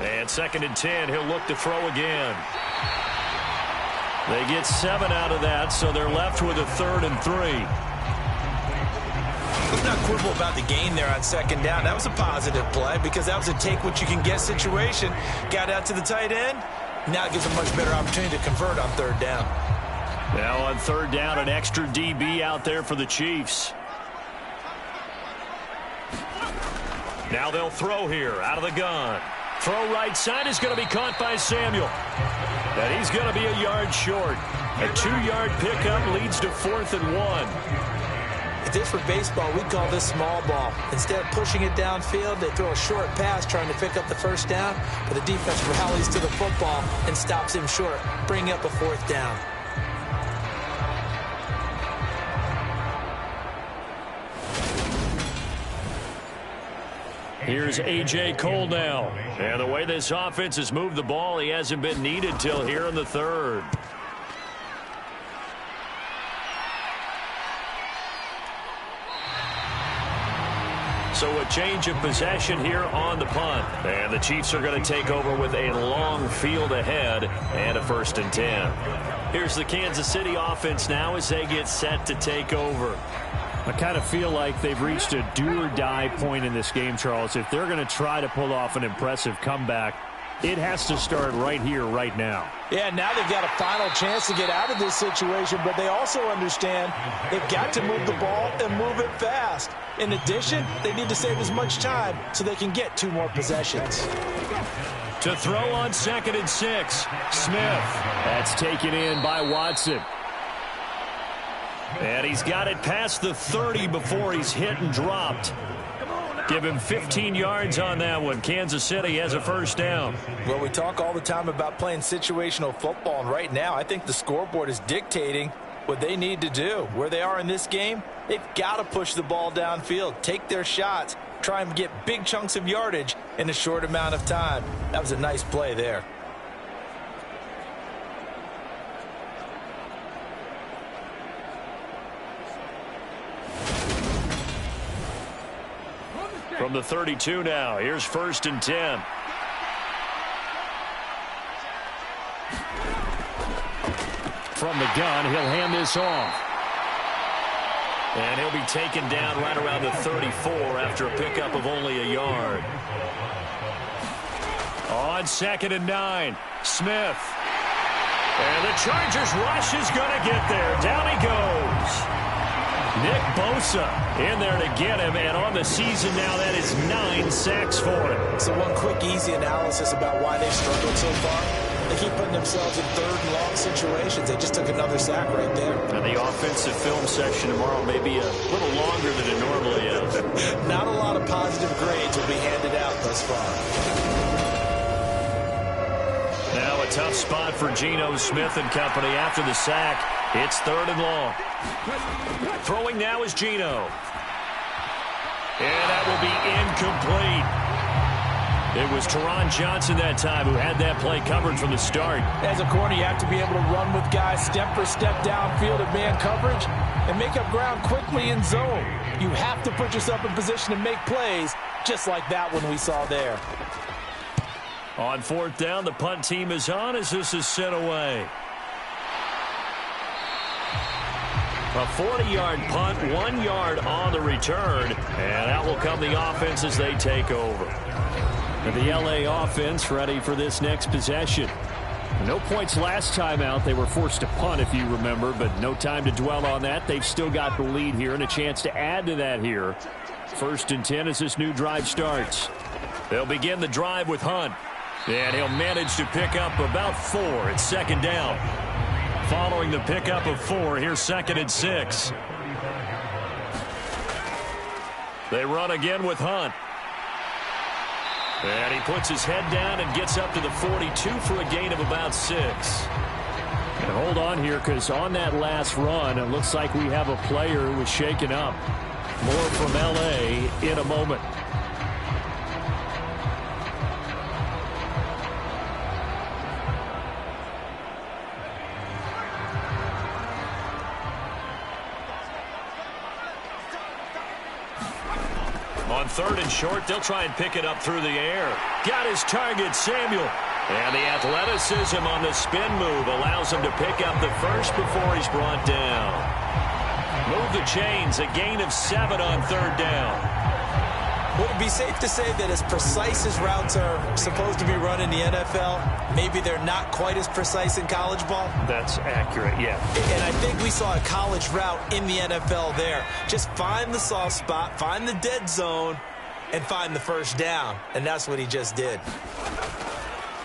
And 2nd and 10, he'll look to throw again. They get 7 out of that, so they're left with a 3rd and 3. Let's not quibble about the gain there on 2nd down. That was a positive play because that was a take-what-you-can-get situation. Got out to the tight end. Now it gives a much better opportunity to convert on 3rd down. Now on 3rd down, an extra DB out there for the Chiefs. Now they'll throw here out of the gun. Throw right side is going to be caught by Samuel. And he's going to be a yard short. A 2-yard pickup leads to 4th and 1. If this were baseball, we'd call this small ball. Instead of pushing it downfield, they throw a short pass trying to pick up the 1st down, but the defense rallies to the football and stops him short, bringing up a 4th down. Here's A.J. Cole now. And the way this offense has moved the ball, he hasn't been needed till here in the 3rd. So a change of possession here on the punt. And the Chiefs are going to take over with a long field ahead and a 1st and 10. Here's the Kansas City offense now as they get set to take over. I kind of feel like they've reached a do-or-die point in this game, Charles. If they're going to try to pull off an impressive comeback, it has to start right here, right now. Yeah, now they've got a final chance to get out of this situation, but they also understand they've got to move the ball and move it fast. In addition, they need to save as much time so they can get 2 more possessions. To throw on 2nd and 6, Smith. That's taken in by Watson. And he's got it past the 30 before he's hit and dropped. Give him 15 yards on that one. Kansas City has a 1st down. Well, we talk all the time about playing situational football, and right now I think the scoreboard is dictating what they need to do. Where they are in this game, they've got to push the ball downfield, take their shots, try and get big chunks of yardage in a short amount of time. That was a nice play there. From the 32 now, here's 1st and 10. From the gun, he'll hand this off. And he'll be taken down right around the 34 after a pickup of only a yard. On 2nd and 9, Smith. And the Chargers rush is going to get there. Down he goes. Nick Bosa in there to get him, and on the season now, that is 9 sacks for him. So one quick, easy analysis about why they've struggled so far. They keep putting themselves in 3rd and long situations. They just took another sack right there. And the offensive film section tomorrow may be a little longer than it normally is. Not a lot of positive grades will be handed out thus far. Now a tough spot for Geno Smith and company after the sack. It's 3rd and long. Throwing now is Geno. And that will be incomplete. It was Teron Johnson that time who had that play covered from the start. As a corner, you have to be able to run with guys step for step downfield in man coverage and make up ground quickly in zone. You have to put yourself in position to make plays, just like that one we saw there. On fourth down, the punt team is on as this is sent away. A 40-yard punt, 1 yard on the return, and out will come the offense as they take over. And the LA offense ready for this next possession. No points last time out. They were forced to punt, if you remember, but no time to dwell on that. They've still got the lead here and a chance to add to that here. 1st and 10 as this new drive starts. They'll begin the drive with Hunt, and he'll manage to pick up about 4 at 2nd down. Following the pickup of 4, here's 2nd and 6. They run again with Hunt. And he puts his head down and gets up to the 42 for a gain of about 6. And hold on here, because on that last run, it looks like we have a player who was shaken up. More from L.A. in a moment. On 3rd and short, they'll try and pick it up through the air. Got his target, Samuel. And the athleticism on the spin move allows him to pick up the first before he's brought down. Move the chains, a gain of 7 on 3rd down. Would it be safe to say that as precise as routes are supposed to be run in the NFL, maybe they're not quite as precise in college ball? That's accurate, yeah. And I think we saw a college route in the NFL there. Just find the soft spot, find the dead zone, and find the first down. And that's what he just did.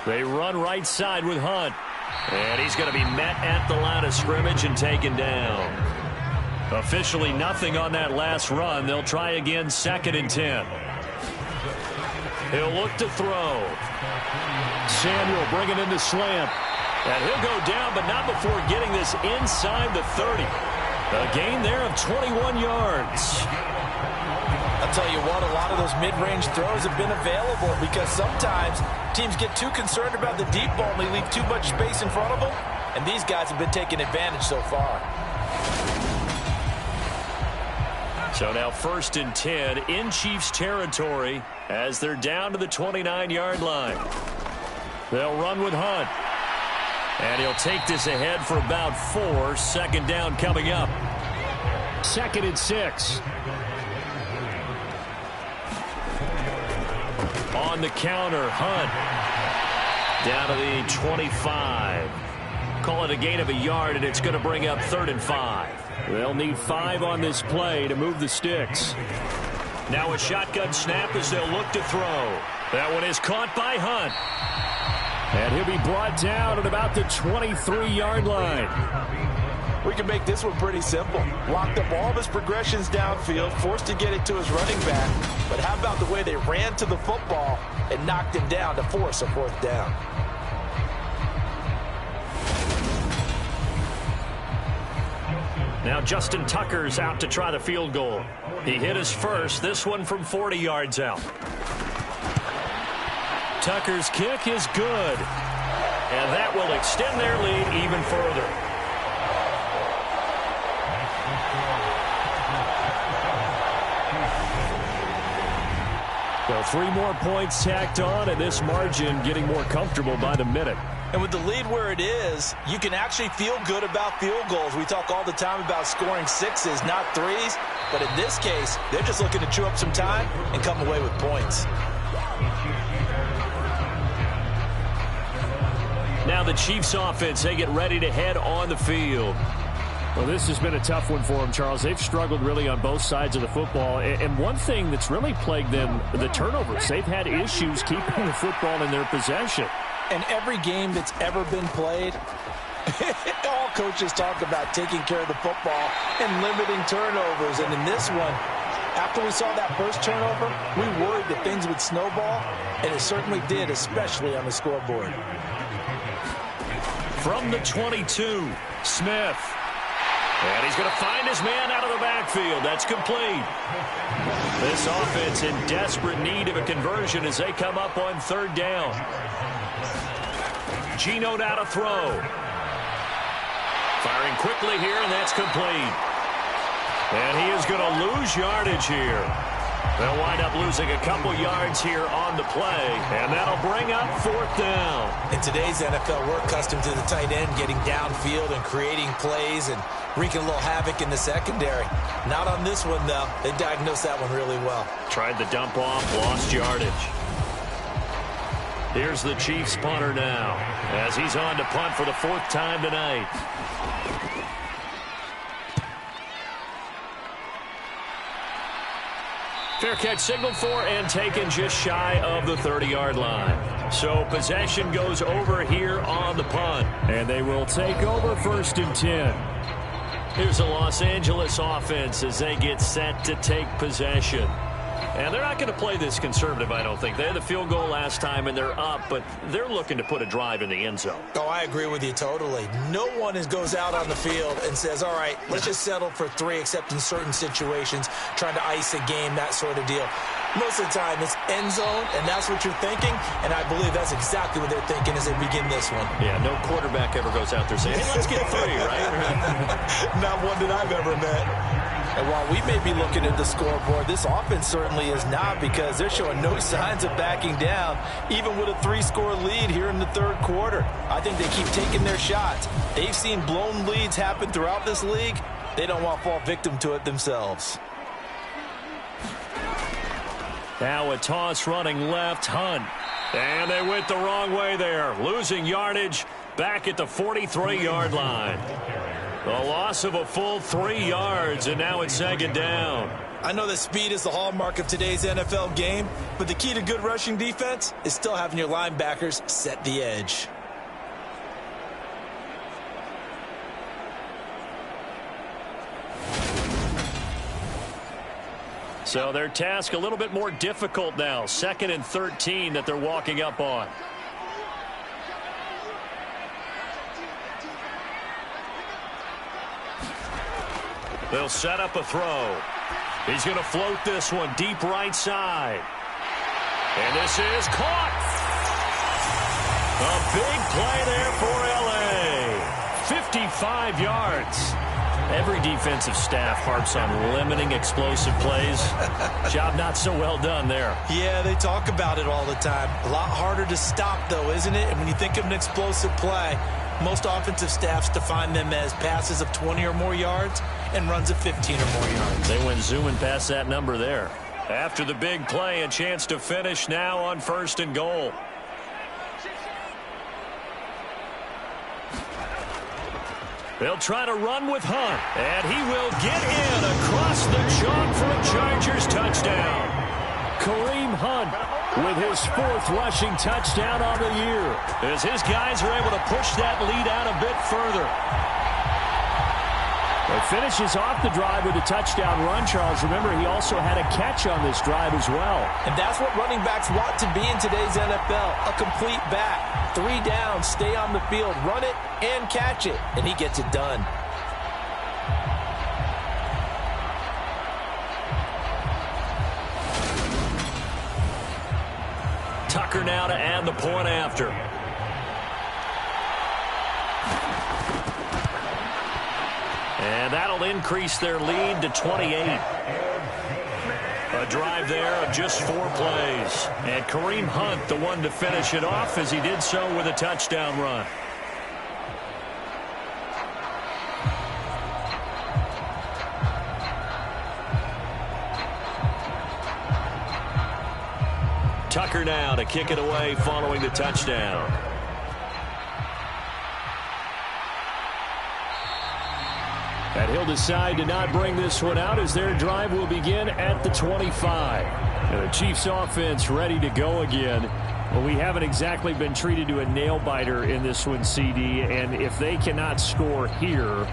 They run right side with Hunt. And he's going to be met at the line of scrimmage and taken down. Officially nothing on that last run. They'll try again 2nd and 10. He'll look to throw. Samuel bringing in the slant. And he'll go down, but not before getting this inside the 30. A gain there of 21 yards. I'll tell you what, a lot of those mid-range throws have been available because sometimes teams get too concerned about the deep ball and they leave too much space in front of them. And these guys have been taking advantage so far. So now 1st and 10 in Chiefs territory as they're down to the 29-yard line. They'll run with Hunt. And he'll take this ahead for about 4. 2nd down coming up. 2nd and 6. On the counter, Hunt. Down to the 25. Call it a gain of a yard, and it's going to bring up 3rd and 5. They'll need 5 on this play to move the sticks. Now a shotgun snap as they'll look to throw. That one is caught by Hunt. And he'll be brought down at about the 23-yard line. We can make this one pretty simple. Locked up all of his progressions downfield, forced to get it to his running back. But how about the way they ran to the football and knocked him down to force a 4th down? Now Justin Tucker's out to try the field goal. He hit his first, this one from 40 yards out. Tucker's kick is good. And that will extend their lead even further. So 3 more points tacked on, and this margin getting more comfortable by the minute. And with the lead where it is, you can actually feel good about field goals. We talk all the time about scoring 6s, not 3s. But in this case, they're just looking to chew up some time and come away with points. Now the Chiefs offense, they get ready to head on the field. Well, this has been a tough one for them, Charles. They've struggled really on both sides of the football. And one thing that's really plagued them, the turnovers. They've had issues keeping the football in their possession. And every game that's ever been played, all coaches talk about taking care of the football and limiting turnovers. And in this one, after we saw that first turnover, we worried that things would snowball, and it certainly did, especially on the scoreboard. From the 22, Smith. And he's going to find his man out of of the backfield. That's complete. This offense in desperate need of a conversion as they come up on third down. Geno now to throw. Firing quickly here, and that's complete. And he is going to lose yardage here. They'll wind up losing a couple yards here on the play, and that'll bring up fourth down. In today's NFL, we're accustomed to the tight end getting downfield and creating plays and wreaking a little havoc in the secondary. Not on this one, though. They diagnosed that one really well. Tried the dump off, lost yardage. Here's the Chiefs punter now as he's on to punt for the fourth time tonight. Fair catch signaled for and taken just shy of the 30-yard line. So possession goes over here on the punt. And they will take over 1st and 10. Here's the Los Angeles offense as they get set to take possession. And they're not going to play this conservative, I don't think. They had the field goal last time, and they're up, but they're looking to put a drive in the end zone. Oh, I agree with you totally. No one goes out on the field and says, all right, let's just settle for 3, except in certain situations, trying to ice a game, that sort of deal. Most of the time, it's end zone, and that's what you're thinking, and I believe that's exactly what they're thinking as they begin this one. Yeah, no quarterback ever goes out there saying, hey, let's get 3, right? Not one that I've ever met. And while we may be looking at the scoreboard, this offense certainly is not, because they're showing no signs of backing down, even with a 3-score lead here in the third quarter. I think they keep taking their shots. They've seen blown leads happen throughout this league. They don't want to fall victim to it themselves. Now a toss running left, Hunt. And they went the wrong way there, losing yardage back at the 43-yard line. The loss of a full 3 yards, and now it's second down. I know that speed is the hallmark of today's NFL game, but the key to good rushing defense is still having your linebackers set the edge. So their task a little bit more difficult now. 2nd and 13 that they're walking up on. They'll set up a throw. He's going to float this one deep right side. And this is caught. A big play there for L.A. 55 yards. Every defensive staff harps on limiting explosive plays. Job not so well done there. Yeah, they talk about it all the time. A lot harder to stop, though, isn't it? And when you think of an explosive play, most offensive staffs define them as passes of 20 or more yards and runs of 15 or more yards. They went zooming past that number there. After the big play, a chance to finish now on 1st and goal. They'll try to run with Hunt, and he will get in across the chalk for a Chargers touchdown. Kareem Hunt with his 4th rushing touchdown on the year, as his guys are able to push that lead out a bit further. It finishes off the drive with a touchdown run, Charles. Remember, he also had a catch on this drive as well. And that's what running backs want to be in today's NFL, a complete back. 3 down, stay on the field, run it, and catch it. And he gets it done. Tucker now to add the point after. And that'll increase their lead to 28. A drive there of just 4 plays. And Kareem Hunt, the one to finish it off, as he did so with a touchdown run. Tucker now to kick it away following the touchdown. And he'll decide to not bring this one out as their drive will begin at the 25. And the Chiefs offense ready to go again. Well, we haven't exactly been treated to a nail-biter in this one, CD. And if they cannot score here,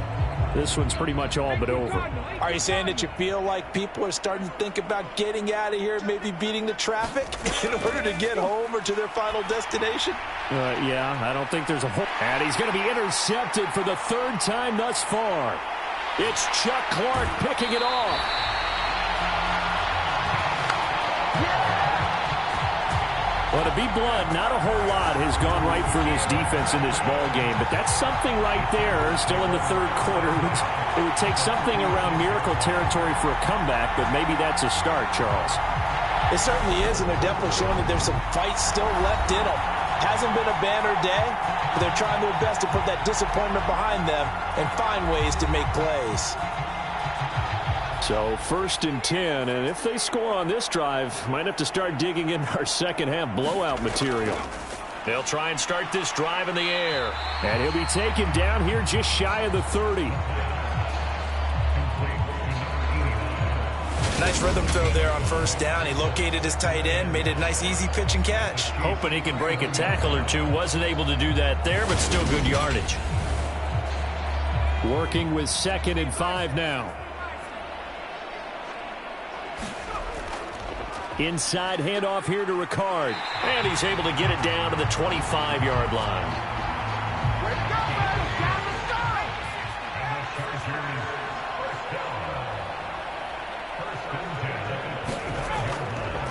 this one's pretty much all but over. Are you saying that you feel like people are starting to think about getting out of here, maybe beating the traffic in order to get home or to their final destination? Yeah, I don't think there's a hope. And he's going to be intercepted for the 3rd time thus far. It's Chuck Clark picking it off. Well, to be blunt, not a whole lot has gone right for this defense in this ball game, but that's something right there. Still in the third quarter. It would take something around miracle territory for a comeback, but maybe that's a start, Charles. It certainly is, and they're definitely showing that there's some fight still left in them. Hasn't been a banner day, but they're trying their best to put that disappointment behind them and find ways to make plays. So 1st and 10, and if they score on this drive, might have to start digging in our second half blowout material. They'll try and start this drive in the air, and he'll be taken down here just shy of the 30. Nice rhythm throw there on 1st down. He located his tight end, made it a nice easy pitch and catch. Hoping he can break a tackle or two. Wasn't able to do that there, but still good yardage. Working with 2nd and 5 now. Inside handoff here to Ricard. And he's able to get it down to the 25-yard line.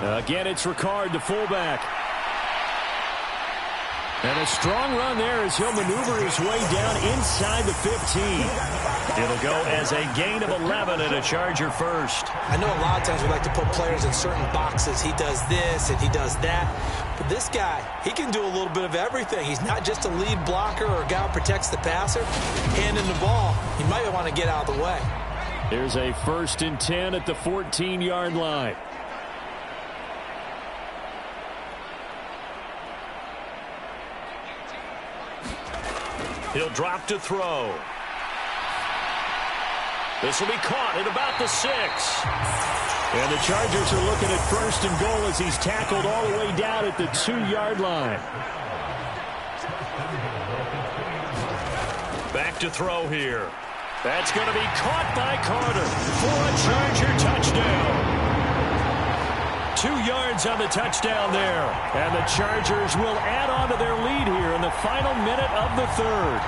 Again, it's Ricard, the fullback. And a strong run there as he'll maneuver his way down inside the 15. It'll go as a gain of 11 and a Charger first. I know a lot of times we like to put players in certain boxes. He does this and he does that. But this guy, he can do a little bit of everything. He's not just a lead blocker or a guy who protects the passer. Handing the ball, he might want to get out of the way. There's a 1st and 10 at the 14-yard line. He'll drop to throw. This will be caught at about the 6. And the Chargers are looking at 1st and goal as he's tackled all the way down at the 2-yard line. Back to throw here. That's going to be caught by Carter for a Charger touchdown. 2 yards on the touchdown there. And the Chargers will add on to their lead here in the final minute of the 3rd.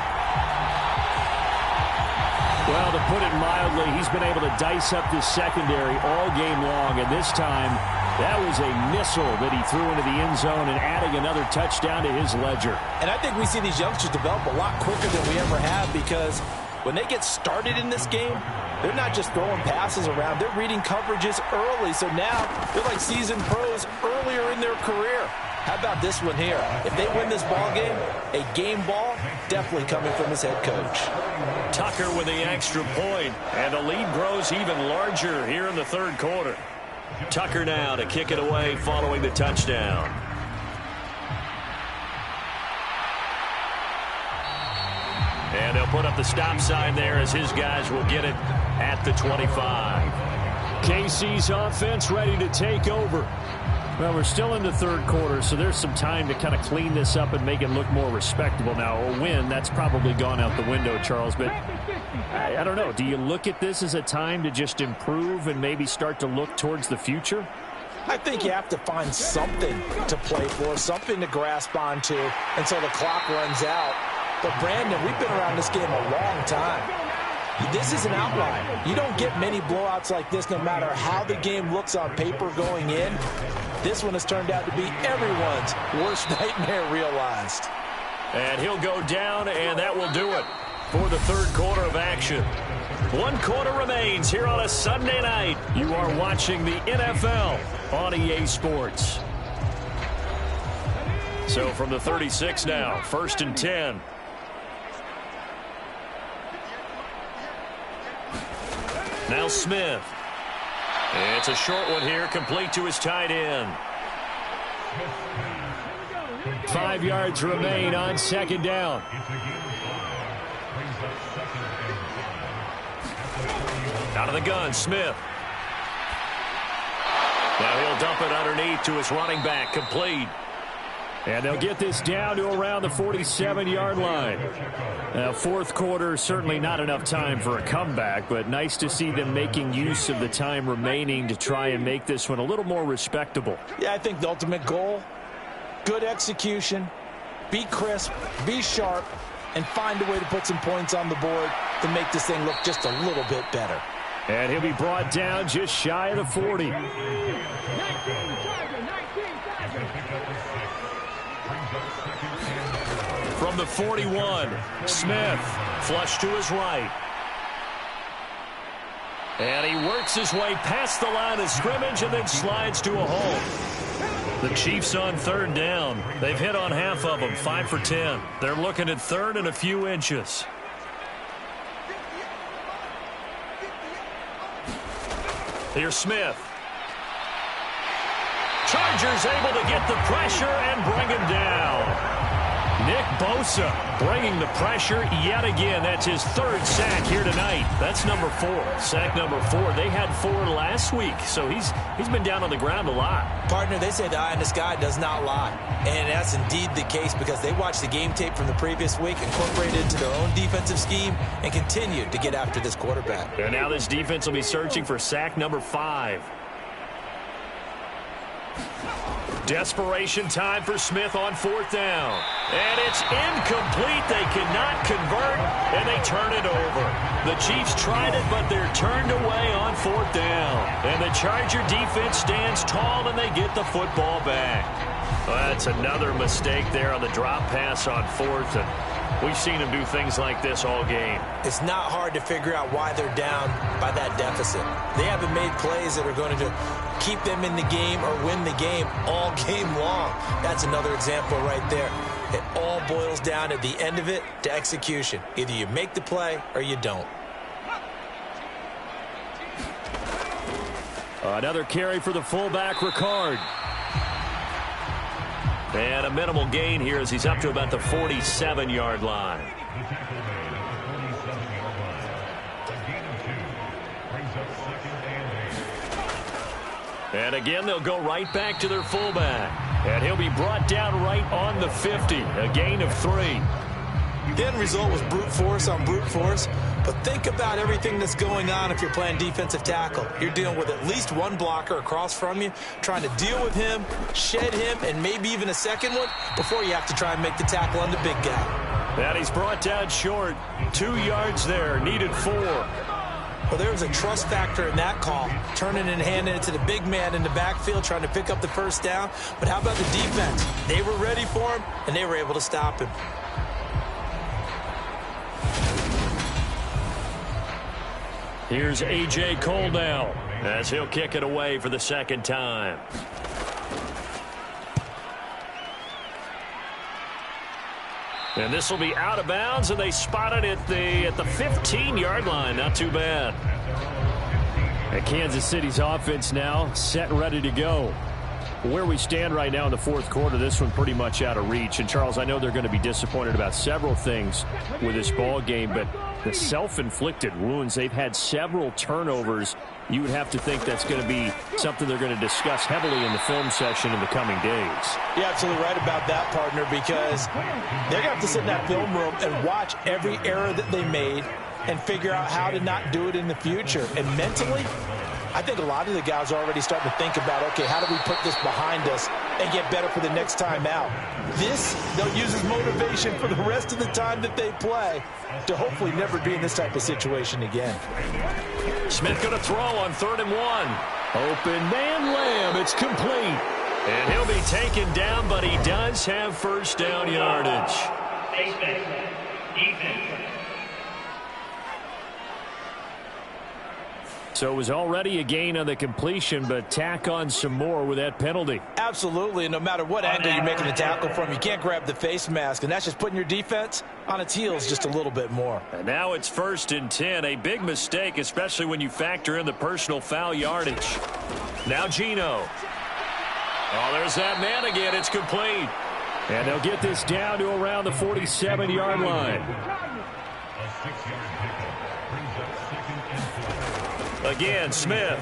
Well, to put it mildly, he's been able to dice up this secondary all game long. And this time, that was a missile that he threw into the end zone and adding another touchdown to his ledger. And I think we see these youngsters develop a lot quicker than we ever have because when they get started in this game, they're not just throwing passes around. They're reading coverages early. So now they're like seasoned pros earlier in their career. How about this one here? If they win this ball game, a game ball definitely coming from his head coach. Tucker with the extra point, and the lead grows even larger here in the 3rd quarter. Tucker now to kick it away following the touchdown. And they'll put up the stop sign there as his guys will get it at the 25. KC's offense ready to take over. Well, we're still in the 3rd quarter, so there's some time to kind of clean this up and make it look more respectable. Now, a win, that's probably gone out the window, Charles, but I don't know. Do you look at this as a time to just improve and maybe start to look towards the future? I think you have to find something to play for, something to grasp onto until the clock runs out. But, Brandon, we've been around this game a long time. This is an outlier. You don't get many blowouts like this no matter how the game looks on paper going in. This one has turned out to be everyone's worst nightmare realized. And he'll go down, and that will do it for the 3rd quarter of action. 1 quarter remains here on a Sunday night. You are watching the NFL on EA Sports. So from the 36 now, 1st and 10. Now Smith. It's a short one here, complete to his tight end. 5 yards remain on 2nd down. Out of the gun, Smith. Now he'll dump it underneath to his running back, complete. And they'll get this down to around the 47-yard line. Now, 4th quarter, certainly not enough time for a comeback, but nice to see them making use of the time remaining to try and make this one a little more respectable. Yeah, I think the ultimate goal, good execution, be crisp, be sharp, and find a way to put some points on the board. to make this thing look just a little bit better. And he'll be brought down just shy of the 40. From the 41, Smith, flush to his right. And he works his way past the line of scrimmage and then slides to a hole. The Chiefs on third down. They've hit on half of them, 5 for 10. They're looking at third and a few inches. Here's Smith. Chargers able to get the pressure and bring him down. Nick Bosa bringing the pressure yet again. That's his third sack here tonight. That's number 4. Sack number 4. They had 4 last week, so he's been down on the ground a lot. Partner, they say the eye in the sky does not lie. And that's indeed the case because they watched the game tape from the previous week, incorporated it into their own defensive scheme, and continued to get after this quarterback. And now this defense will be searching for sack number 5. Desperation time for Smith on 4th down. And it's incomplete. They cannot convert, and they turn it over. The Chiefs tried it, but they're turned away on 4th down. And the Charger defense stands tall, and they get the football back. Well, that's another mistake there on the drop pass on 4th, and we've seen them do things like this all game. It's not hard to figure out why they're down by that deficit. They haven't made plays that are going to keep them in the game or win the game all game long. That's another example right there. It all boils down at the end of it to execution. Either you make the play or you don't. Another carry for the fullback, Ricard. And a minimal gain here as he's up to about the 47-yard line. And again, they'll go right back to their fullback. And he'll be brought down right on the 50. A gain of 3. The end result was brute force on brute force. But think about everything that's going on if you're playing defensive tackle. You're dealing with at least one blocker across from you, trying to deal with him, shed him, and maybe even a second one before you have to try and make the tackle on the big guy. And he's brought down short. 2 yards there, needed 4. Well, there was a trust factor in that call, turning and handing it to the big man in the backfield, trying to pick up the first down. But how about the defense? They were ready for him, and they were able to stop him. Here's A.J. Cole now as he'll kick it away for the second time. And this will be out of bounds, and they spot it at the 15-yard line. Not too bad. And Kansas City's offense now set and ready to go. Where we stand right now in the fourth quarter, this one pretty much out of reach. And, Charles, I know they're going to be disappointed about several things with this ball game, but the self-inflicted wounds, they've had several turnovers. You would have to think that's going to be something they're going to discuss heavily in the film session in the coming days. You're absolutely right about that, partner, because they're going to have to sit in that film room and watch every error that they made and figure out how to not do it in the future. And mentally, I think a lot of the guys are already starting to think about, okay, how do we put this behind us and get better for the next time out? This, they'll use as motivation for the rest of the time that they play to hopefully never be in this type of situation again. Smith going to throw on 3rd and 1. Open man, Lamb. It's complete. And he'll be taken down, but he does have first down yardage. Defense. So it was already a gain on the completion, but tack on some more with that penalty. Absolutely, and no matter what angle you're making the tackle from, you can't grab the face mask, and that's just putting your defense on its heels just a little bit more. And now it's 1st and 10, a big mistake, especially when you factor in the personal foul yardage. Now Geno. Oh, there's that man again. It's complete. And they'll get this down to around the 47-yard line. Again, Smith.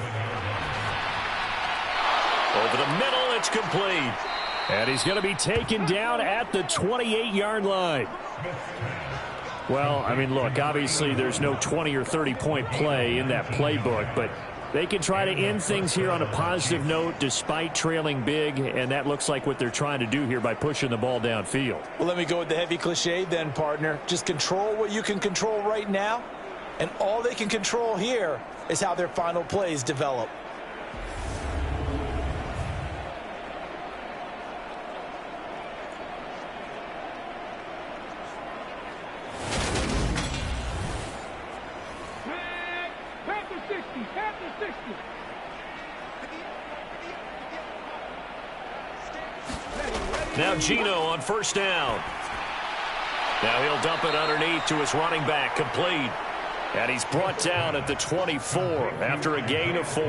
Over the middle, it's complete. And he's going to be taken down at the 28-yard line. Well, I mean, look, obviously there's no 20 or 30-point play in that playbook, but they can try to end things here on a positive note despite trailing big, and that looks like what they're trying to do here by pushing the ball downfield. Well, let me go with the heavy cliche then, partner. Just control what you can control right now And all they can control here is how their final plays develop. Now Gino on first down. Now he'll dump it underneath to his running back, complete. And he's brought down at the 24 after a gain of 4.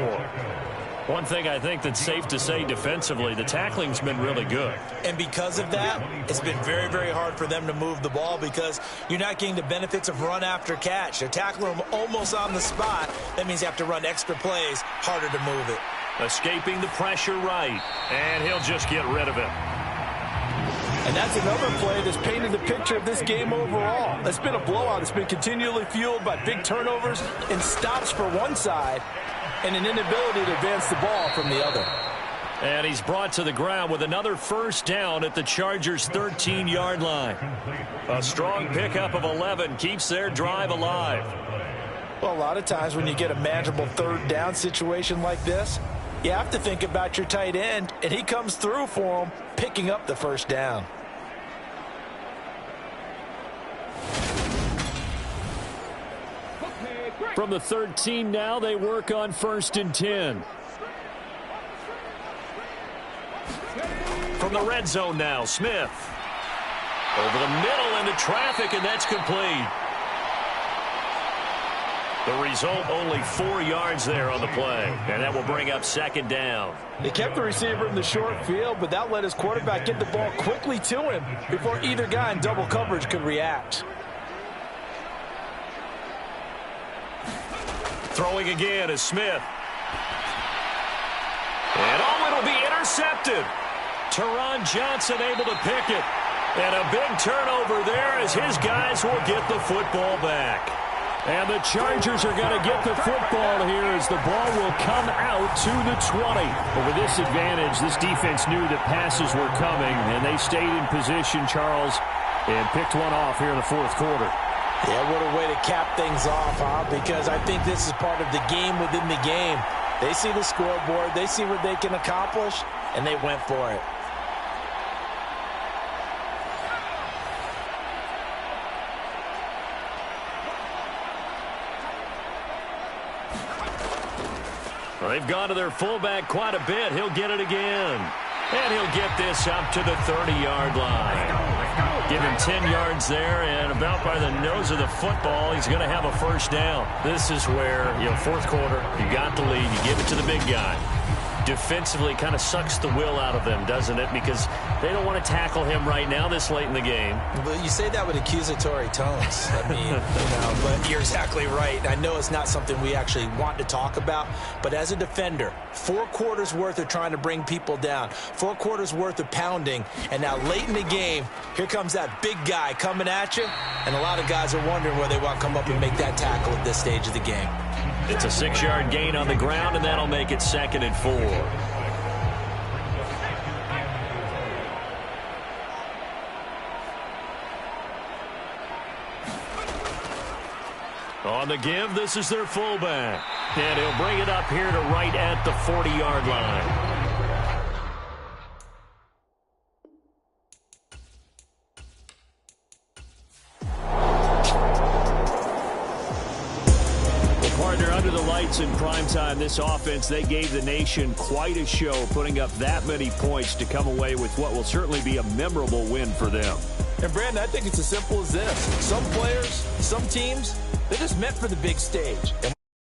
One thing I think that's safe to say defensively, the tackling's been really good. And because of that, it's been very, very hard for them to move the ball because you're not getting the benefits of run after catch. They're tackling them almost on the spot. That means you have to run extra plays, harder to move it. Escaping the pressure right, and he'll just get rid of it. And that's another play that's painted the picture of this game overall. It's been a blowout. It's been continually fueled by big turnovers and stops for one side and an inability to advance the ball from the other. And he's brought to the ground with another first down at the Chargers' 13-yard line. A strong pickup of 11 keeps their drive alive. Well, a lot of times when you get a manageable third down situation like this, you have to think about your tight end, and he comes through for him, picking up the first down. From the 13 now, they work on 1st and 10. From the red zone now, Smith. Over the middle into traffic, and that's complete. The result, only 4 yards there on the play, and that will bring up 2nd down. They kept the receiver in the short field, but that let his quarterback get the ball quickly to him before either guy in double coverage could react. Throwing again is Smith. And it'll be intercepted. Teron Johnson able to pick it. And a big turnover there as his guys will get the football back. And the Chargers are going to get the football here as the ball will come out to the 20. But with this advantage, this defense knew that passes were coming, and they stayed in position, Charles, and picked one off here in the 4th quarter. Yeah, what a way to cap things off, huh? Because I think this is part of the game within the game. They see the scoreboard, they see what they can accomplish, and they went for it. Well, they've gone to their fullback quite a bit. He'll get it again. And he'll get this up to the 30-yard line. Give him 10 yards there, and about by the nose of the football, he's going to have a first down. This is where, 4th quarter, you got the lead, you give it to the big guy. Defensively kind of sucks the will out of them, doesn't it? Because they don't want to tackle him right now this late in the game. Well, you say that with accusatory tones. I mean, but you're exactly right. I know it's not something we actually want to talk about, but as a defender, 4 quarters worth of trying to bring people down, 4 quarters worth of pounding, and now late in the game, here comes that big guy coming at you, and a lot of guys are wondering where they want to come up and make that tackle at this stage of the game. It's a 6-yard gain on the ground, and that'll make it 2nd and 4. On the give, this is their fullback. And he'll bring it up here to right at the 40-yard line. Under the lights in primetime, this offense, they gave the nation quite a show, putting up that many points to come away with what will certainly be a memorable win for them. And, Brandon, I think it's as simple as this. Some players, some teams, they're just meant for the big stage.